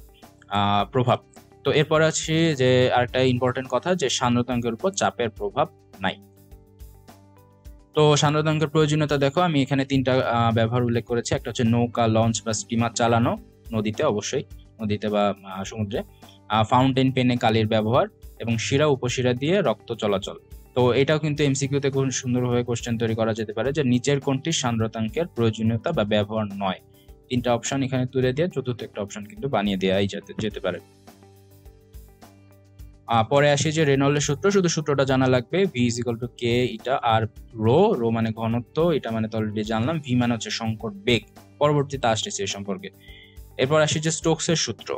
প্রভাব। তো এরপরে আছে যে আরেকটা ইম্পর্টেন্ট কথা, যে সান্দ্রতাঙ্কের উপর চাপের প্রভাব নাই। তো সান্দ্রতাঙ্কের প্রয়োজনীয়তা দেখো, আমি এখানে তিনটা ব্যবহার উল্লেখ করেছি। একটা হচ্ছে নৌকা, লঞ্চ বা স্টিমার চালানো, নদীতে, অবশ্যই নদীতে বা সমুদ্রে, ফাউন্টেন পেনে কালির ব্যবহার, এবং শিরা উপশিরা দিয়ে রক্ত চলাচল। তো এটাও কিন্তু এমসিকিউতে খুব সুন্দরভাবে কোশ্চেন তৈরি করা যেতে পারে, যে নিচের কোনটি সান্দ্রতাঙ্কের প্রয়োজনীয়তা বা ব্যবহার নয়। তিনটা অপশন এখানে তুলে দিয়ে চতুর্থ একটা অপশন কিন্তু বানিয়ে দেওয়াই যেতে পারে। পরে আসি যে রেনল্ডের সূত্র, শুধু সূত্রটা জানা লাগবে। V is equal to K eta আর রো মানে ঘনত্ব, এটা মানে তো অলরেডি জানলাম। ভি মানে হচ্ছে সংকট বেগ, পরবর্তীতে আসতেছে এই সম্পর্কে। এরপর আসি যে স্টোকসের সূত্র।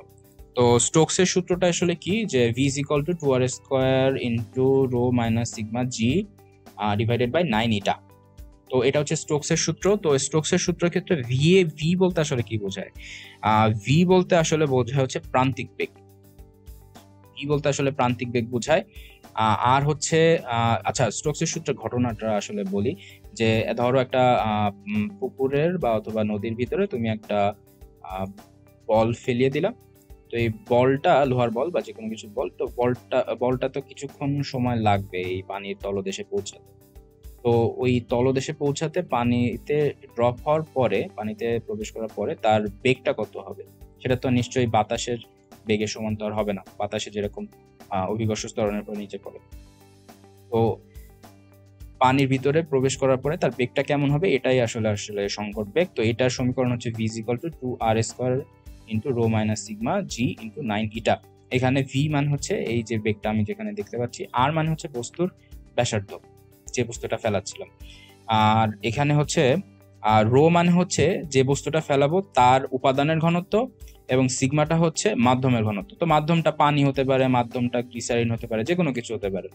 তো স্টোকসের সূত্রটা আসলে কি, যে V is equal to 2r square into rho minus sigma G divided by 9 eta. তো এটা হচ্ছে স্টোকসের সূত্র। তো স্টোকসের সূত্রের ক্ষেত্রে ভি বলতে আসলে কি বোঝায়? ভি বলতে আসলে বোঝায় হচ্ছে প্রান্তিক বেগ। ভি বলতে আসলে প্রান্তিক বেগ বোঝায়। আর হচ্ছে আচ্ছা, স্টোকসের সূত্রের ঘটনাটা আসলে বলি, যে ধরো একটা পুকুরের বা অথবা নদীর ভিতরে তুমি একটা বল ফেলিয়ে দিলাম। তো এই বলটা লোহার বল বা যে কোনো কিছু বল, তো বলটা তো কিছুক্ষণ সময় লাগবে এই পানির তলদেশে পৌঁছাতে। তো ওই তলদেশে পৌঁছাতে পানিতে ড্রপ হওয়ার পরে, পানিতে প্রবেশ করার পরে তার বেগটা কত হবে? সেটা তো নিশ্চয়ই বাতাসের বেগের সমান তো আর হবে না, বাতাসে যেরকম অভিকর্ষ ত্বরণের পর নিচে পড়ে। তো পানির ভিতরে প্রবেশ করার পরে তার বেগটা কেমন হবে, এটাই আসলে সংকট বেগ। তো এটার সমীকরণ হচ্ছে V is equal to 2r square into rho minus sigma G into 9 eta. এখানে ভি মান হচ্ছে এই যে বেগটা আমি যেখানে দেখতে পাচ্ছি, আর মানে হচ্ছে বস্তুর ব্যাসার্ধ, যে বস্তুটা ফেলাচ্ছিলাম। আর এখানে হচ্ছে রো মানে হচ্ছে যে বস্তুটা ফেলাবো তার উপাদানের ঘনত্ব, এবং সিগমাটা হচ্ছে মাধ্যমের ঘনত্ব। তো মাধ্যমটা পানি হতে পারে, মাধ্যমটা গ্লিসারিন হতে পারে, যে কোনো কিছু হতে পারে।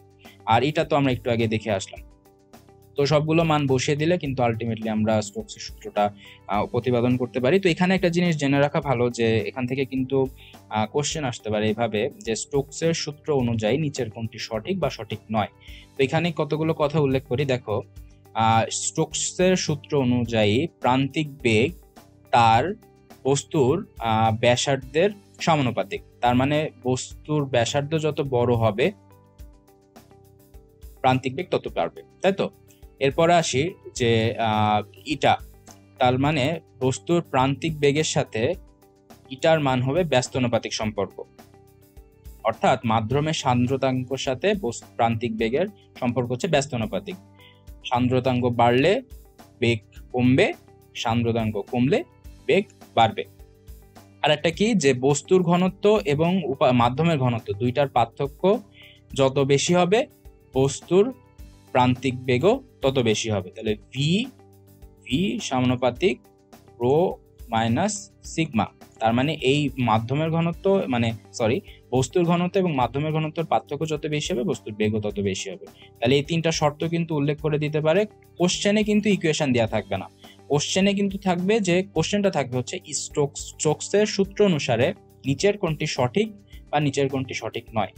আর এটা তো আমরা একটু আগে দেখে আসলাম। তো সবগুলো মান বসিয়ে দিলে কিন্তু আলটিমেটলি আমরা স্টোকসের সূত্রটা প্রতিপাদন করতে পারি। তো এখানে একটা জিনিস জেনে রাখা ভালো, যে এখান থেকে কিন্তু কোশ্চেন আসতে পারে এভাবে, যে স্টোকসের সূত্র অনুযায়ী নিচের কোনটি সঠিক বা সঠিক নয়। তো এখানে কতগুলো কথা উল্লেখ করি, দেখো। স্টোকসের সূত্র অনুযায়ী প্রান্তিক বেগ তার বস্তুর ব্যাসার্ধের সমানুপাতিক। তার মানে বস্তুর ব্যাসার্ধ যত বড় হবে প্রান্তিক বেগ তত বাড়বে, তাই তো? এরপরে আসি যে ইটা, তার মানে বস্তুর প্রান্তিক বেগের সাথে ইটার মান হবে ব্যস্তানুপাতিক সম্পর্ক। অর্থাৎ মাধ্যমের সান্দ্রতাঙ্কর সাথে প্রান্তিক বেগের সম্পর্ক হচ্ছে ব্যস্তানুপাতিক। সান্দ্রতাঙ্ক বাড়লে বেগ কমবে, সান্দ্রতাঙ্ক কমলে বেগ বাড়বে। আর একটা কি, যে বস্তুর ঘনত্ব এবং মাধ্যমের ঘনত্ব দুইটার পার্থক্য যত বেশি হবে বস্তুর প্রান্তিক বেগও তত বেশি হবে। তাহলে ভি সমানুপাতিক রো মাইনাস সিগমা। তার মানে এই মাধ্যমের ঘনত্ব বস্তুর ঘনত্ব এবং মাধ্যমের ঘনত্বের পার্থক্য যত বেশি হবে বস্তুর বেগও তত বেশি হবে। তাহলে এই তিনটা শর্ত কিন্তু উল্লেখ করে দিতে পারে। কোশ্চেনে কিন্তু ইকুয়েশন দেওয়া থাকবে না, কোশ্চেনে কিন্তু থাকবে, যে কোশ্চেনটা থাকবে হচ্ছে স্টোকসের সূত্র অনুসারে নিচের কোনটি সঠিক বা নিচের কোনটি সঠিক নয়।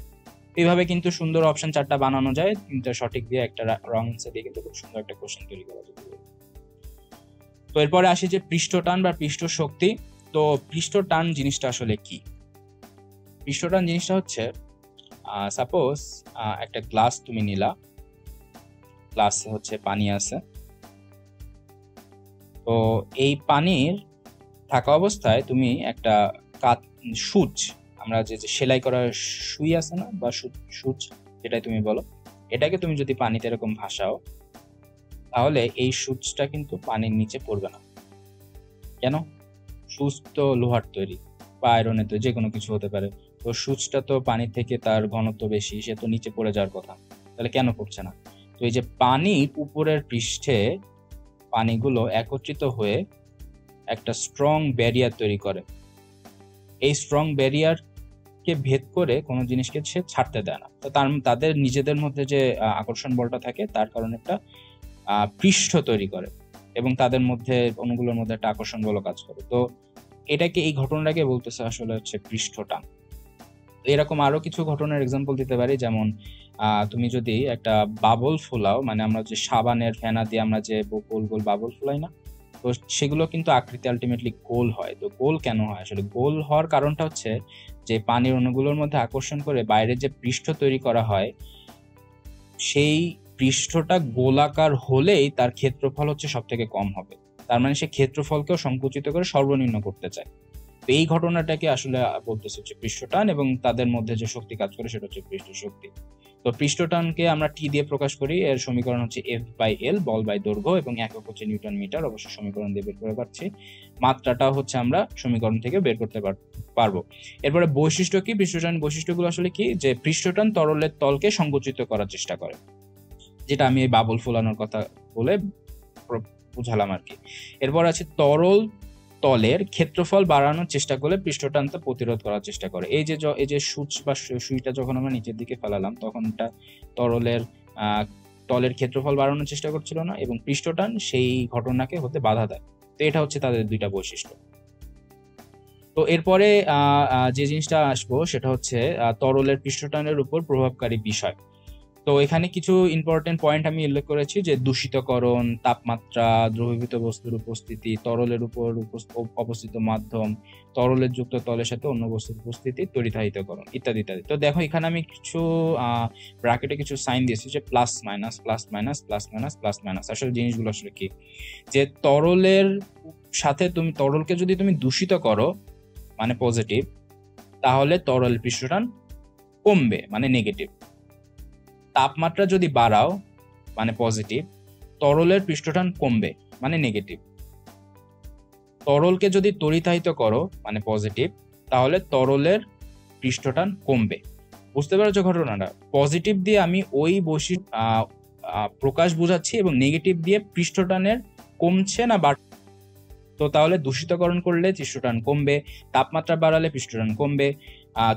এইভাবে কিন্তু সুন্দর অপশন 4টা বানানো যায়, 3টা সঠিক দিয়ে একটা রং অ্যান্সার দিয়ে কিন্তু খুব সুন্দর একটা কোশ্চেন তৈরি করা যেতে পারে। তো এরপরে আসি যে পৃষ্ঠটান বা পৃষ্ঠ শক্তি। তো পৃষ্ঠটান জিনিসটা আসলে কি? পৃষ্ঠটান জিনিসটা হচ্ছে, সাপোজ একটা গ্লাস তুমি নিলা, গ্লাসে হচ্ছে পানি আছে। তো এই পানির থাকা অবস্থায় তুমি একটা সূচ, আমরা যে সেলাই করা সুই আছে না, বা সূচ যেটাই তুমি বলো, এটাকে তুমি যদি পানিতে এরকম ভাসাও, তাহলে এই সূচটা কিন্তু পানির নিচে পড়বে না। কেন? সূচ তো লোহার তৈরি বা আয়রনের তৈরি, যে কোনো কিছু হতে পারে। তো সূচটা তো পানির থেকে তার ঘনত্ব বেশি, সে তো নিচে পড়ে যাওয়ার কথা, তাহলে কেন পড়ছে না? তো এই যে পানির উপরের পৃষ্ঠে পানিগুলো একত্রিত হয়ে একটা স্ট্রং ব্যারিয়ার তৈরি করে। এই স্ট্রং ব্যারিয়ারকে ভেদ করে কোনো জিনিসকে সে ছাড়তে দেয় না। তো তাদের নিজেদের মধ্যে যে আকর্ষণ বলটা থাকে তার কারণে একটা পৃষ্ঠ তৈরি করে, এবং তাদের মধ্যে অণুগুলোর মধ্যে একটা আকর্ষণ বল কাজ করে। তো এই ঘটনাটাকে বলতেছে আসলে হচ্ছে পৃষ্ঠটান। এরকম আরো কিছু ঘটনার এক্সাম্পল দিতে পারি, যেমন তুমি যদি একটা বাবল ফোলাও, মানে আমরা যে সাবানের ফেনা দিয়ে আমরা যে গোল গোল বাবল ফোলাই না, তো সেগুলো কিন্তু আকৃতি আলটিমেটলি গোল হয়। তো গোল কেন হয়? আসলে গোল হওয়ার কারণটা হচ্ছে যে পানির অণুগুলোর মধ্যে আকর্ষণ করে বাইরে যে পৃষ্ঠ তৈরি করা হয়, সেই পৃষ্ঠটা গোলাকার হলেই তার ক্ষেত্রফল হচ্ছে সব থেকে কম হবে। তার মানে সে ক্ষেত্রফলকেও সংকুচিত করে সর্বনিম্ন করতে চায়। তো এই ঘটনাটাকে আসলে বলতেছে হচ্ছে পৃষ্ঠটান, এবং তাদের মধ্যে যে শক্তি কাজ করে সেটা হচ্ছে পৃষ্ঠ শক্তি। তো পৃষ্ঠটানকে আমরা টি দিয়ে প্রকাশ করি। এর সমীকরণ হচ্ছে F/L, বল বাই দৈর্ঘ্য, এবং একক হচ্ছে নিউটন মিটার। অবশ্য সমীকরণ দিয়ে বের করে পাচ্ছি, মাত্রাটা হচ্ছে আমরা সমীকরণ থেকে বের করতে পারবো। এরপরে বৈশিষ্ট্য কি? পৃষ্ঠটান বৈশিষ্ট্যগুলো আসলে কি? যে পৃষ্ঠটান তরলের তলকে সংকুচিত করার চেষ্টা করে, যেটা আমি এই বাবল ফোলানোর কথা বলে বুঝালাম আর কি। এরপর আছে তরল তলের ক্ষেত্রফল বাড়ানোর চেষ্টা করলে পৃষ্ঠটানটা প্রতিরোধ করার চেষ্টা করে। এই যে সুচ বা সুইটা যখন আমরা নিচের দিকে ফেলালাম, তখন এটা তলের ক্ষেত্রফল বাড়ানোর চেষ্টা করছিল না, এবং পৃষ্ঠটান সেই ঘটনাকে হতে বাধা দেয়। তো এটা হচ্ছে তাদের দুইটা বৈশিষ্ট্য। তো এরপরে যে জিনিসটা আসবো সেটা হচ্ছে তরলের পৃষ্ঠটানের উপর প্রভাবকারী বিষয়। তো এখানে কিছু ইম্পর্টেন্ট পয়েন্ট আমি উল্লেখ করেছি, যে দূষিতকরণ, তাপমাত্রা, দ্রবীভূত বস্তুর উপস্থিতি, তরলের উপর অবস্থিত মাধ্যম, তরলের যুক্ত তলের সাথে অন্য বস্তুর উপস্থিতি, তড়িতাহিতকরণ ইত্যাদি ইত্যাদি। তো দেখো এখানে আমি কিছু ব্র্যাকেটে কিছু সাইন দিয়েছি, যে plus minus plus minus plus minus plus minus. আসলে জিনিসগুলো আসলে কি, যে তরলের সাথে তরলকে যদি তুমি দূষিত করো মানে পজিটিভ, তাহলে তরল পৃষ্ঠটান কমবে মানে নেগেটিভ। তাপমাত্রা যদি বাড়াও মানে পজিটিভ, তরলের পৃষ্ঠটান কমবে মানে নেগেটিভ। তরলকে যদি তড়িতাহিত করো মানে পজিটিভ, তাহলে তরলের পৃষ্ঠটান কমবে। বুঝতে পারছো ঘটনাটা? পজিটিভ দিয়ে আমি ওই বৈশিষ্ট্য প্রকাশ বোঝাচ্ছি, এবং নেগেটিভ দিয়ে পৃষ্ঠটানের কমছে না বাড়ছে। তো তাহলে দূষিতকরণ করলে পৃষ্ঠটান কমবে, তাপমাত্রা বাড়ালে পৃষ্ঠটান কমবে,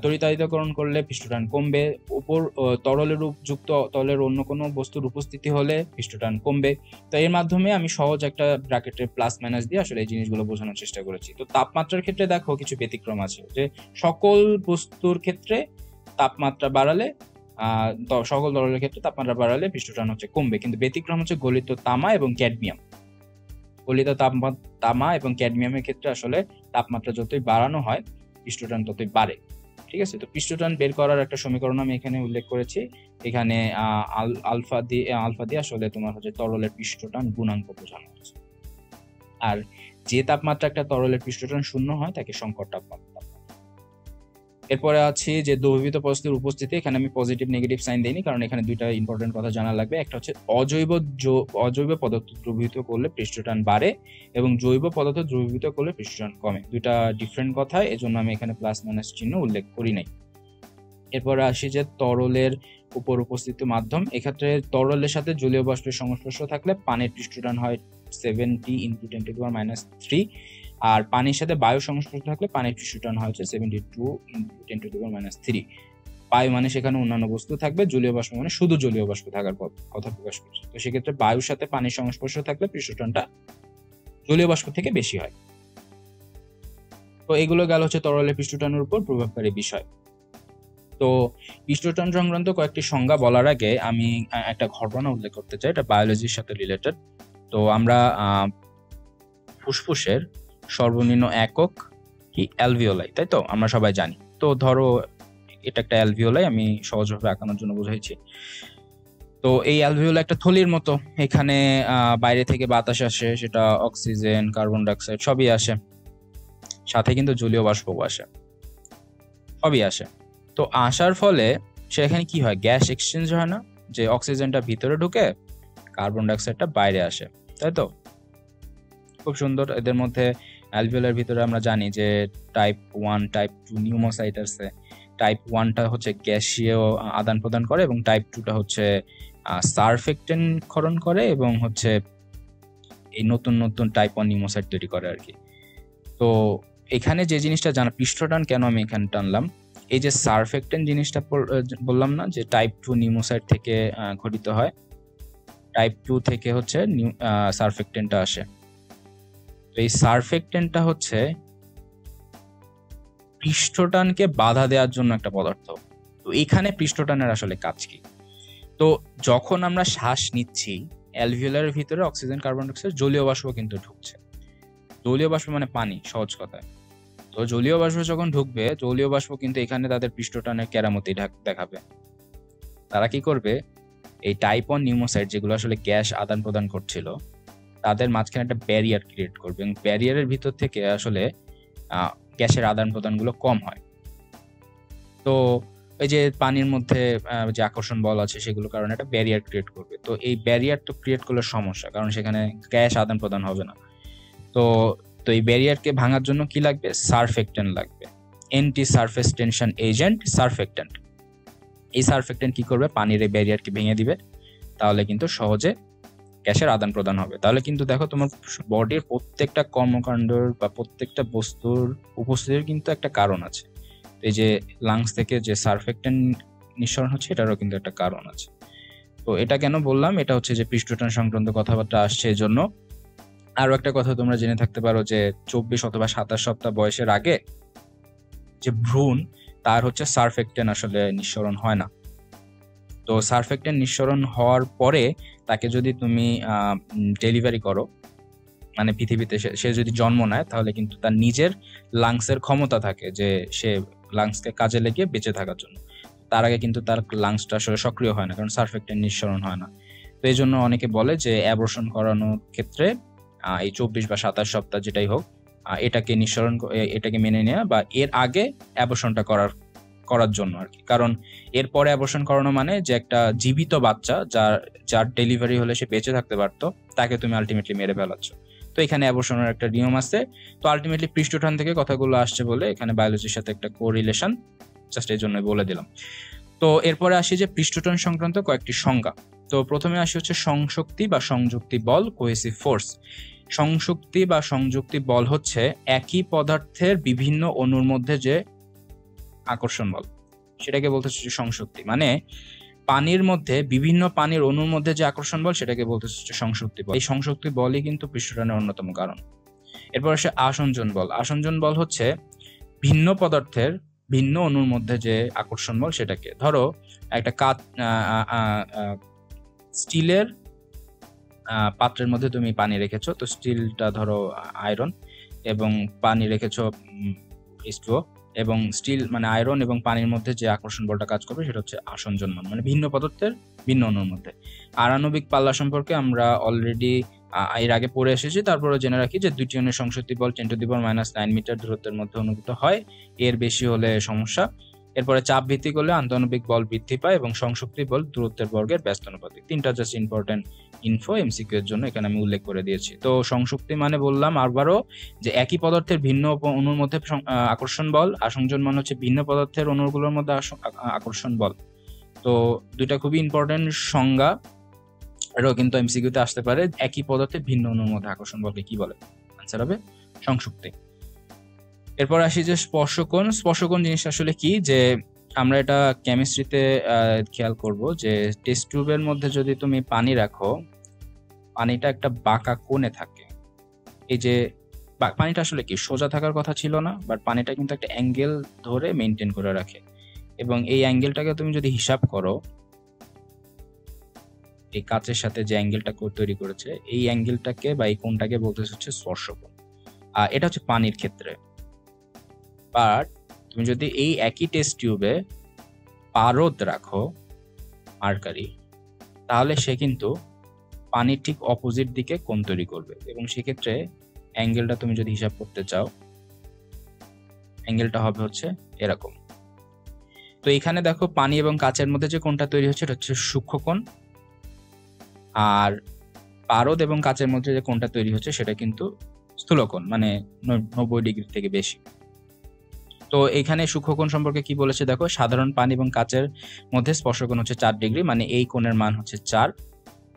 তড়িতাহিতকরণ করলে পৃষ্ঠটান কমবে, উপর তরলের যুক্ত তলের অন্য কোনো বস্তুর উপস্থিতি হলে পৃষ্ঠটান কমবে। তো এর মাধ্যমে আমি সহজ একটা ব্র্যাকেটের প্লাস মাইনাস দিয়ে আসলে এই জিনিসগুলো বোঝানোর চেষ্টা করেছি। তো তাপমাত্রার ক্ষেত্রে দেখো কিছু ব্যতিক্রম আছে, যে সকল বস্তুর ক্ষেত্রে তাপমাত্রা বাড়ালে সকল তরলের ক্ষেত্রে তাপমাত্রা বাড়ালে পৃষ্ঠটান হচ্ছে কমবে, কিন্তু ব্যতিক্রম হচ্ছে গলিত তামা এবং ক্যাডমিয়াম। গলিত তামা এবং ক্যাডমিয়ামের ক্ষেত্রে আসলে তাপমাত্রা যতই বাড়ানো হয় পৃষ্ঠটান ততই বাড়ে। ঠিক আছে? তো পৃষ্ঠটান বের করার একটা সমীকরণ আমি এখানে উল্লেখ করেছি। এখানে আলফা দিয়ে আসলে তোমার হচ্ছে তরলের পৃষ্ঠটান গুণাঙ্ক বোঝানো হচ্ছে। আর যে তাপমাত্রা একটা তরলের পৃষ্ঠটান শূন্য হয় তাকে সংকট তাপমাত্রা। এরপরে আছে যে দ্রবীভূত পদার্থের উপস্থিতি। এখানে আমি পজিটিভ নেগেটিভ সাইন দিইনি, কারণ এখানে দুইটা ইম্পর্টেন্ট কথা জানা লাগবে। একটা হচ্ছে অজৈব পদার্থ দ্রবীভূত করলে পৃষ্ঠটান বাড়ে, এবং জৈব পদার্থ দ্রবীভূত করলে পৃষ্ঠটান কমে। দুইটা ডিফারেন্ট কথা, এজন্য আমি এখানে প্লাস মাইনাস চিহ্ন উল্লেখ করি নাই। এরপরে আসি যে তরলের উপর উপস্থিত মাধ্যম। এক্ষেত্রে তরলের সাথে জলীয় বাষ্পের সংস্পর্শ থাকলে পানির পৃষ্ঠটান হয় 70 × 10⁻³ আর পানির সাথে বায়ু সংস্পর্শ থাকলে পানির পৃষ্ঠটান হয় হচ্ছে 72 × 10⁻³ বায়ু মানে সেখানে অন্যান্য বস্তু থাকবে, জলীয় বাষ্প মানে শুধু জলীয় বাষ্প থাকার কথা প্রকাশ করছে। তো সেক্ষেত্রে বায়ুর সাথে পানির সংস্পর্শ থাকলে পৃষ্ঠটানটা জলীয় বাষ্প থেকে বেশি হয়। তো এগুলো গেল হচ্ছে তরলের পৃষ্ঠটানের উপর প্রভাবকারী বিষয়। তো পৃষ্ঠটান সংক্রান্ত কয়েকটি সংজ্ঞা বলার আগে আমি একটা ঘটনা উল্লেখ করতে চাই, এটা বায়োলজির সাথে রিলেটেড। তো আমরা ফুসফুসের সর্বনিম্ন একক কি? অ্যালভিওলাই, তাই তো? আমরা সবাই জানি। তো ধরো এটা একটা অ্যালভিওলাই, আমি সহজভাবে আঁকানোর জন্য বোঝাইছি। তো এই অ্যালভিওলাই একটা থলির মতো। এখানে বাইরে থেকে বাতাস আসে, সেটা অক্সিজেন, কার্বন ডাইঅক্সাইড সবই আসে, সাথে কিন্তু জলীয় বাষ্পও আসে, সবই আসে। তো আসার ফলে সেখানে কি হয়? গ্যাস এক্সচেঞ্জ হয় না, যে অক্সিজেনটা ভিতরে ঢুকে কার্বন ডাইঅক্সাইডটা বাইরে আসে, তাই তো? খুব সুন্দর। এদের মধ্যে অ্যালভিওলার ভিতরে আমরা জানি যে টাইপ 1 টাইপ 2 নিউমোসাইট আছে। টাইপ 1টা হচ্ছে গ্যাসীয় আদান প্রদান করে, এবং টাইপ 2টা হচ্ছে সারফেক্টেন্ট ক্ষরণ করে, এবং হচ্ছে এই নতুন নতুন টাইপ 1 নিউমোসাইট তৈরি করে আর কি। তো এখানে যে জিনিসটা জানা, পৃষ্ঠটান কেন আমি এখানে টানলাম, এই যে সারফেক্টেন্ট জিনিসটা বললাম না, যে টাইপ 2 নিউমোসাইট থেকে ঘটিত হয়। টাইপ 2 থেকে হচ্ছে সারফেক্টেন্টটা আসে। তো এই সারফেক্টেন্টটা হচ্ছে পৃষ্ঠটানকে বাধা দেওয়ার জন্য একটা পদার্থ। তো এখানে পৃষ্ঠটানের আসলে কাজ কি? তো যখন আমরা শ্বাস নিচ্ছি, অ্যালভিওলারের ভিতরে অক্সিজেন, কার্বন ডাই অক্সাইড, জলীয় বাষ্প কিন্তু ঢুকছে। জলীয় বাষ্প মানে পানি, সহজ কথায়। তো জলীয় বাষ্প যখন ঢুকবে, জলীয় বাষ্প কিন্তু এখানে তাদের পৃষ্ঠটানের কেরামতি দেখাবে। তারা কি করবে, এই টাইপ 1 নিউমোসাইট যেগুলো আসলে গ্যাস আদান প্রদান করছিল, তাদের মাঝখানে একটা ব্যারিয়ার ক্রিয়েট করবে, এবং ব্যারিয়ারের ভিতর থেকে আসলে গ্যাসের আদান প্রদানগুলো কম হয়। তো এই যে পানির মধ্যে যে আকর্ষণ বল আছে সেগুলোর কারণে একটা ব্যারিয়ার ক্রিয়েট করবে। তো এই ব্যারিয়ার তো ক্রিয়েট করলে সমস্যা, কারণ সেখানে গ্যাস আদান প্রদান হবে না। তো এই ব্যারিয়ারকে ভাঙার জন্য কি লাগবে? সারফেক্টেন্ট লাগবে, anti surface tension agent, surfactant. এই সারফেক্টেন্ট কি করবে? পানির এই ব্যারিয়ারকে ভেঙে দিবে, তাহলে কিন্তু সহজে গ্যাসের আদান প্রদান হবে। তাহলে কিন্তু দেখো, তোমার বডির প্রত্যেকটা কর্মকাণ্ডর বা প্রত্যেকটা বস্তুর উপস্থিতির কিন্তু একটা কারণ আছে। এই যে লাংস থেকে যে সারফেক্টেন্ট নিঃসরণ হচ্ছে, এটারও কিন্তু একটা কারণ আছে। তো এটা কেন বললাম? এটা হচ্ছে যে পৃষ্ঠটান সংক্রান্ত কথাবার্তা আসছে এই জন্য। আরো একটা কথা তোমরা জেনে থাকতে পারো যে 24 অথবা 27 সপ্তাহ বয়সের আগে যে ভ্রূণ, তার হচ্ছে সারফেক্টেন্ট আসলে নিঃসরণ হয় না। তো সারফেক্টেন্ট নিঃসরণ হওয়ার পরে তাকে যদি তুমি ডেলিভারি করো, মানে পৃথিবীতে সে যদি জন্ম নেয়, তাহলে কিন্তু তার নিজের লাংসের ক্ষমতা থাকে যে সে লাংসকে কাজে লেগে বেঁচে থাকার জন্য। তার আগে কিন্তু তার লাংসটা আসলে সক্রিয় হয় না, কারণ সারফেক্টেন্ট নিঃসরণ হয় না। তো এই জন্য অনেকে বলে যে অ্যাবর্শন করানোর ক্ষেত্রে এই 24 বা 27 সপ্তাহ যেটাই হোক, এটাকে মেনে নেওয়া বা এর আগে অ্যাবর্শনটা করার জন্য আর কি। কারণ এরপরে অ্যাবর্শন করানো মানে যে একটা জীবিত বাচ্চা যার ডেলিভারি হলে সে বেঁচে থাকতে পারতো, তাকে তুমি আলটিমেটলি মেরে ফেলাচ্ছ। তো এখানে অ্যাবর্শনের একটা নিয়ম আছে। তো আলটিমেটলি পৃষ্ঠটান থেকে কথাগুলো আসছে বলে এখানে বায়োলজির সাথে একটা কোরিলেশন, জাস্ট এই জন্য বলে দিলাম। তো এরপরে আসি যে পৃষ্ঠটান সংক্রান্ত কয়েকটি সংজ্ঞা। তো প্রথমে আসি হচ্ছে সংশক্তি বা সংযুক্তি বল, কোহেসিভ ফোর্স। সংশক্তি বা সংযুক্তি বল হচ্ছে একই পদার্থের বিভিন্ন অণুর মধ্যে যে আকর্ষণ বল, সেটাকে বলতে হচ্ছে সংশক্তি। মানে পানির মধ্যে বিভিন্ন পানির অণুর মধ্যে যে আকর্ষণ বল, সেটাকে বলতে হচ্ছে সংশক্তি বল। এই সংশক্তি বলই কিন্তু পৃষ্ঠটানের অন্যতম কারণ। এরপর আসে আসঞ্জন বল। আসঞ্জন বল হচ্ছে ভিন্ন পদার্থের ভিন্ন অণুর মধ্যে যে আকর্ষণ বল, সেটাকে ধরো একটা স্টিলের পাত্রের মধ্যে তুমি পানি রেখেছো। তো স্টিলটা ধরো আয়রন, এবং পানি রেখেছো H2O, এবং স্টিল মানে আয়রন এবং পানির মধ্যে যে আকর্ষণ বলটা কাজ করবে সেটা হচ্ছে আসঞ্জন বল, মানে ভিন্ন পদার্থের ভিন্ন অণুর মধ্যে। আর আণবিক পাল্লা সম্পর্কে আমরা অলরেডি এর আগে পড়ে এসেছি, তারপরে জেনে রাখি যে দুটি অণুর সংশক্তি বল 10⁻⁹ মিটার দূরত্বের মধ্যে অনুভূত হয়, এর বেশি হলে সমস্যা। এরপরে চাপ ভিত্তিক হলে আন্তঃআণবিক বল বৃদ্ধি পায়, এবং সংশক্তি বল দূরত্বের বর্গের ব্যস্ত অনুপাতিক। তিনটা জাস্ট ইম্পর্টেন্ট ইনফো এমসিকিউ এর জন্য এখানে আমি উল্লেখ করে দিয়েছি। তো সংশক্তি মানে বললাম আবারও যে একই পদার্থের ভিন্ন অণুর মধ্যে আকর্ষণ বল। আসঞ্জন মানে হচ্ছে ভিন্ন পদার্থের অণুগুলোর মধ্যে আকর্ষণ বল। তো দুইটা খুবই ইম্পর্টেন্ট সংজ্ঞা, এটাও কিন্তু এমসিকিউতে আসতে পারে। একই পদার্থের ভিন্ন অণুর মধ্যে আকর্ষণ বলকে কি বলে? আনসার হবে সংশক্তি। এরপর আসি যে স্পর্শকোণ। স্পর্শকোণ জিনিসটা আসলে কি, যে আমরা এটা কেমিস্ট্রিতে খেয়াল করব যে টেস্ট টিউবের মধ্যে যদি তুমি পানি রাখো, পানিটা একটা বাঁকা কোণে থাকে। এই যে পানিটা আসলে কি সোজা থাকার কথা ছিল না, বাট পানিটা কিন্তু একটা অ্যাঙ্গেল ধরে মেনটেন করে রাখে, এবং এই অ্যাঙ্গেলটাকে তুমি যদি হিসাব করো, এই কাচের সাথে যে অ্যাঙ্গেলটা তৈরি করেছে, এই অ্যাঙ্গেলটাকে বা এই কোণটাকে বলতে হচ্ছে স্পর্শকোণ। এটা হচ্ছে পানির ক্ষেত্রে। বাট তুমি যদি এই একই টেস্ট টিউবে পারদ রাখো, মার্কারি, তাহলে সে কিন্তু পানির ঠিক অপোজিট দিকে কোণ তৈরি করবে, এবং সেক্ষেত্রে অ্যাঙ্গেলটা তুমি যদি হিসাব করতে চাও, অ্যাঙ্গেলটা হবে হচ্ছে এরকম। তো এখানে দেখো পানি এবং কাচের মধ্যে যে কোণটা তৈরি হচ্ছে এটা হচ্ছে সূক্ষ্মকোণ, আর পারদ এবং কাচের মধ্যে যে কোণটা তৈরি হচ্ছে সেটা কিন্তু স্থূলকোণ, মানে 90 ডিগ্রি থেকে বেশি। তো এখানে সূক্ষ্মকোণ সম্পর্কে কি বলেছে দেখো, সাধারণ পানি এবং কাচের মধ্যে স্পর্শকোণ হচ্ছে 4 ডিগ্রি, মানে এই কোণের মান হচ্ছে 4।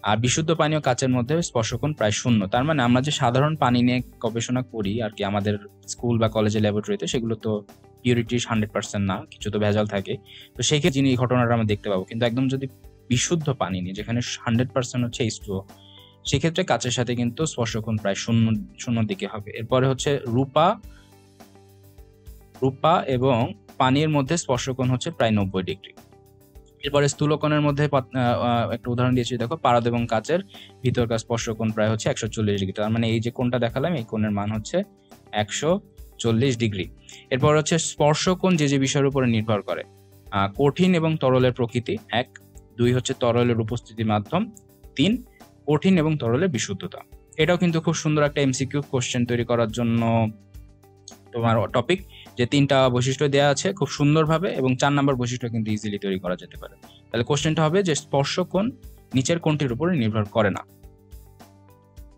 আর বিশুদ্ধ পানি ও কাচের মধ্যে স্পর্শকোণ প্রায় 0। তার মানে আমরা যে সাধারণ পানি নিয়ে গবেষণা করি আর কি আমাদের স্কুল বা কলেজে ল্যাবরেটরিতে, সেগুলো তো পিউরিটি 100% না, কিছু তো ভেজাল থাকে। তো সেই ক্ষেত্রে এই ঘটনাটা আমরা দেখতে পাবো। কিন্তু একদম যদি বিশুদ্ধ পানি নিয়ে, যেখানে 100% হচ্ছে H2O, সেক্ষেত্রে কাচের সাথে কিন্তু স্পর্শকোণ প্রায় শূন্য দিকে হবে। এরপরে হচ্ছে রূপা এবং পানির মধ্যে স্পর্শকোণ হচ্ছে প্রায় 90°। এরপরে স্থূলকোণের মধ্যে একটা উদাহরণ দিয়েছি, দেখো পারদ এবং কাচের ভিতরকার স্পর্শকোণ প্রায় হচ্ছে 140°। তার মানে এই যে কোণটা দেখালাম, এই কোণের মান হচ্ছে 140°। এরপর হচ্ছে স্পর্শকোণ যে বিষয়ের উপরে নির্ভর করে, কঠিন এবং তরলের প্রকৃতি 1, 2 হচ্ছে তরলের উপস্থিতি মাধ্যম, 3 কঠিন এবং তরলের বিশুদ্ধতা। এটাও কিন্তু খুব সুন্দর একটা এমসিকিউ কোশ্চেন তৈরি করার জন্য তোমার টপিক, যে 3টা বৈশিষ্ট্য দেওয়া আছে খুব সুন্দরভাবে, এবং 4 নাম্বার বৈশিষ্ট্য কিন্তু ইজিলি তৈরি করা যেতে পারে। তাহলে কোশ্চেনটা হবে যে স্পর্শকোণ নিচের কোণটির উপরে নির্ভর করে না।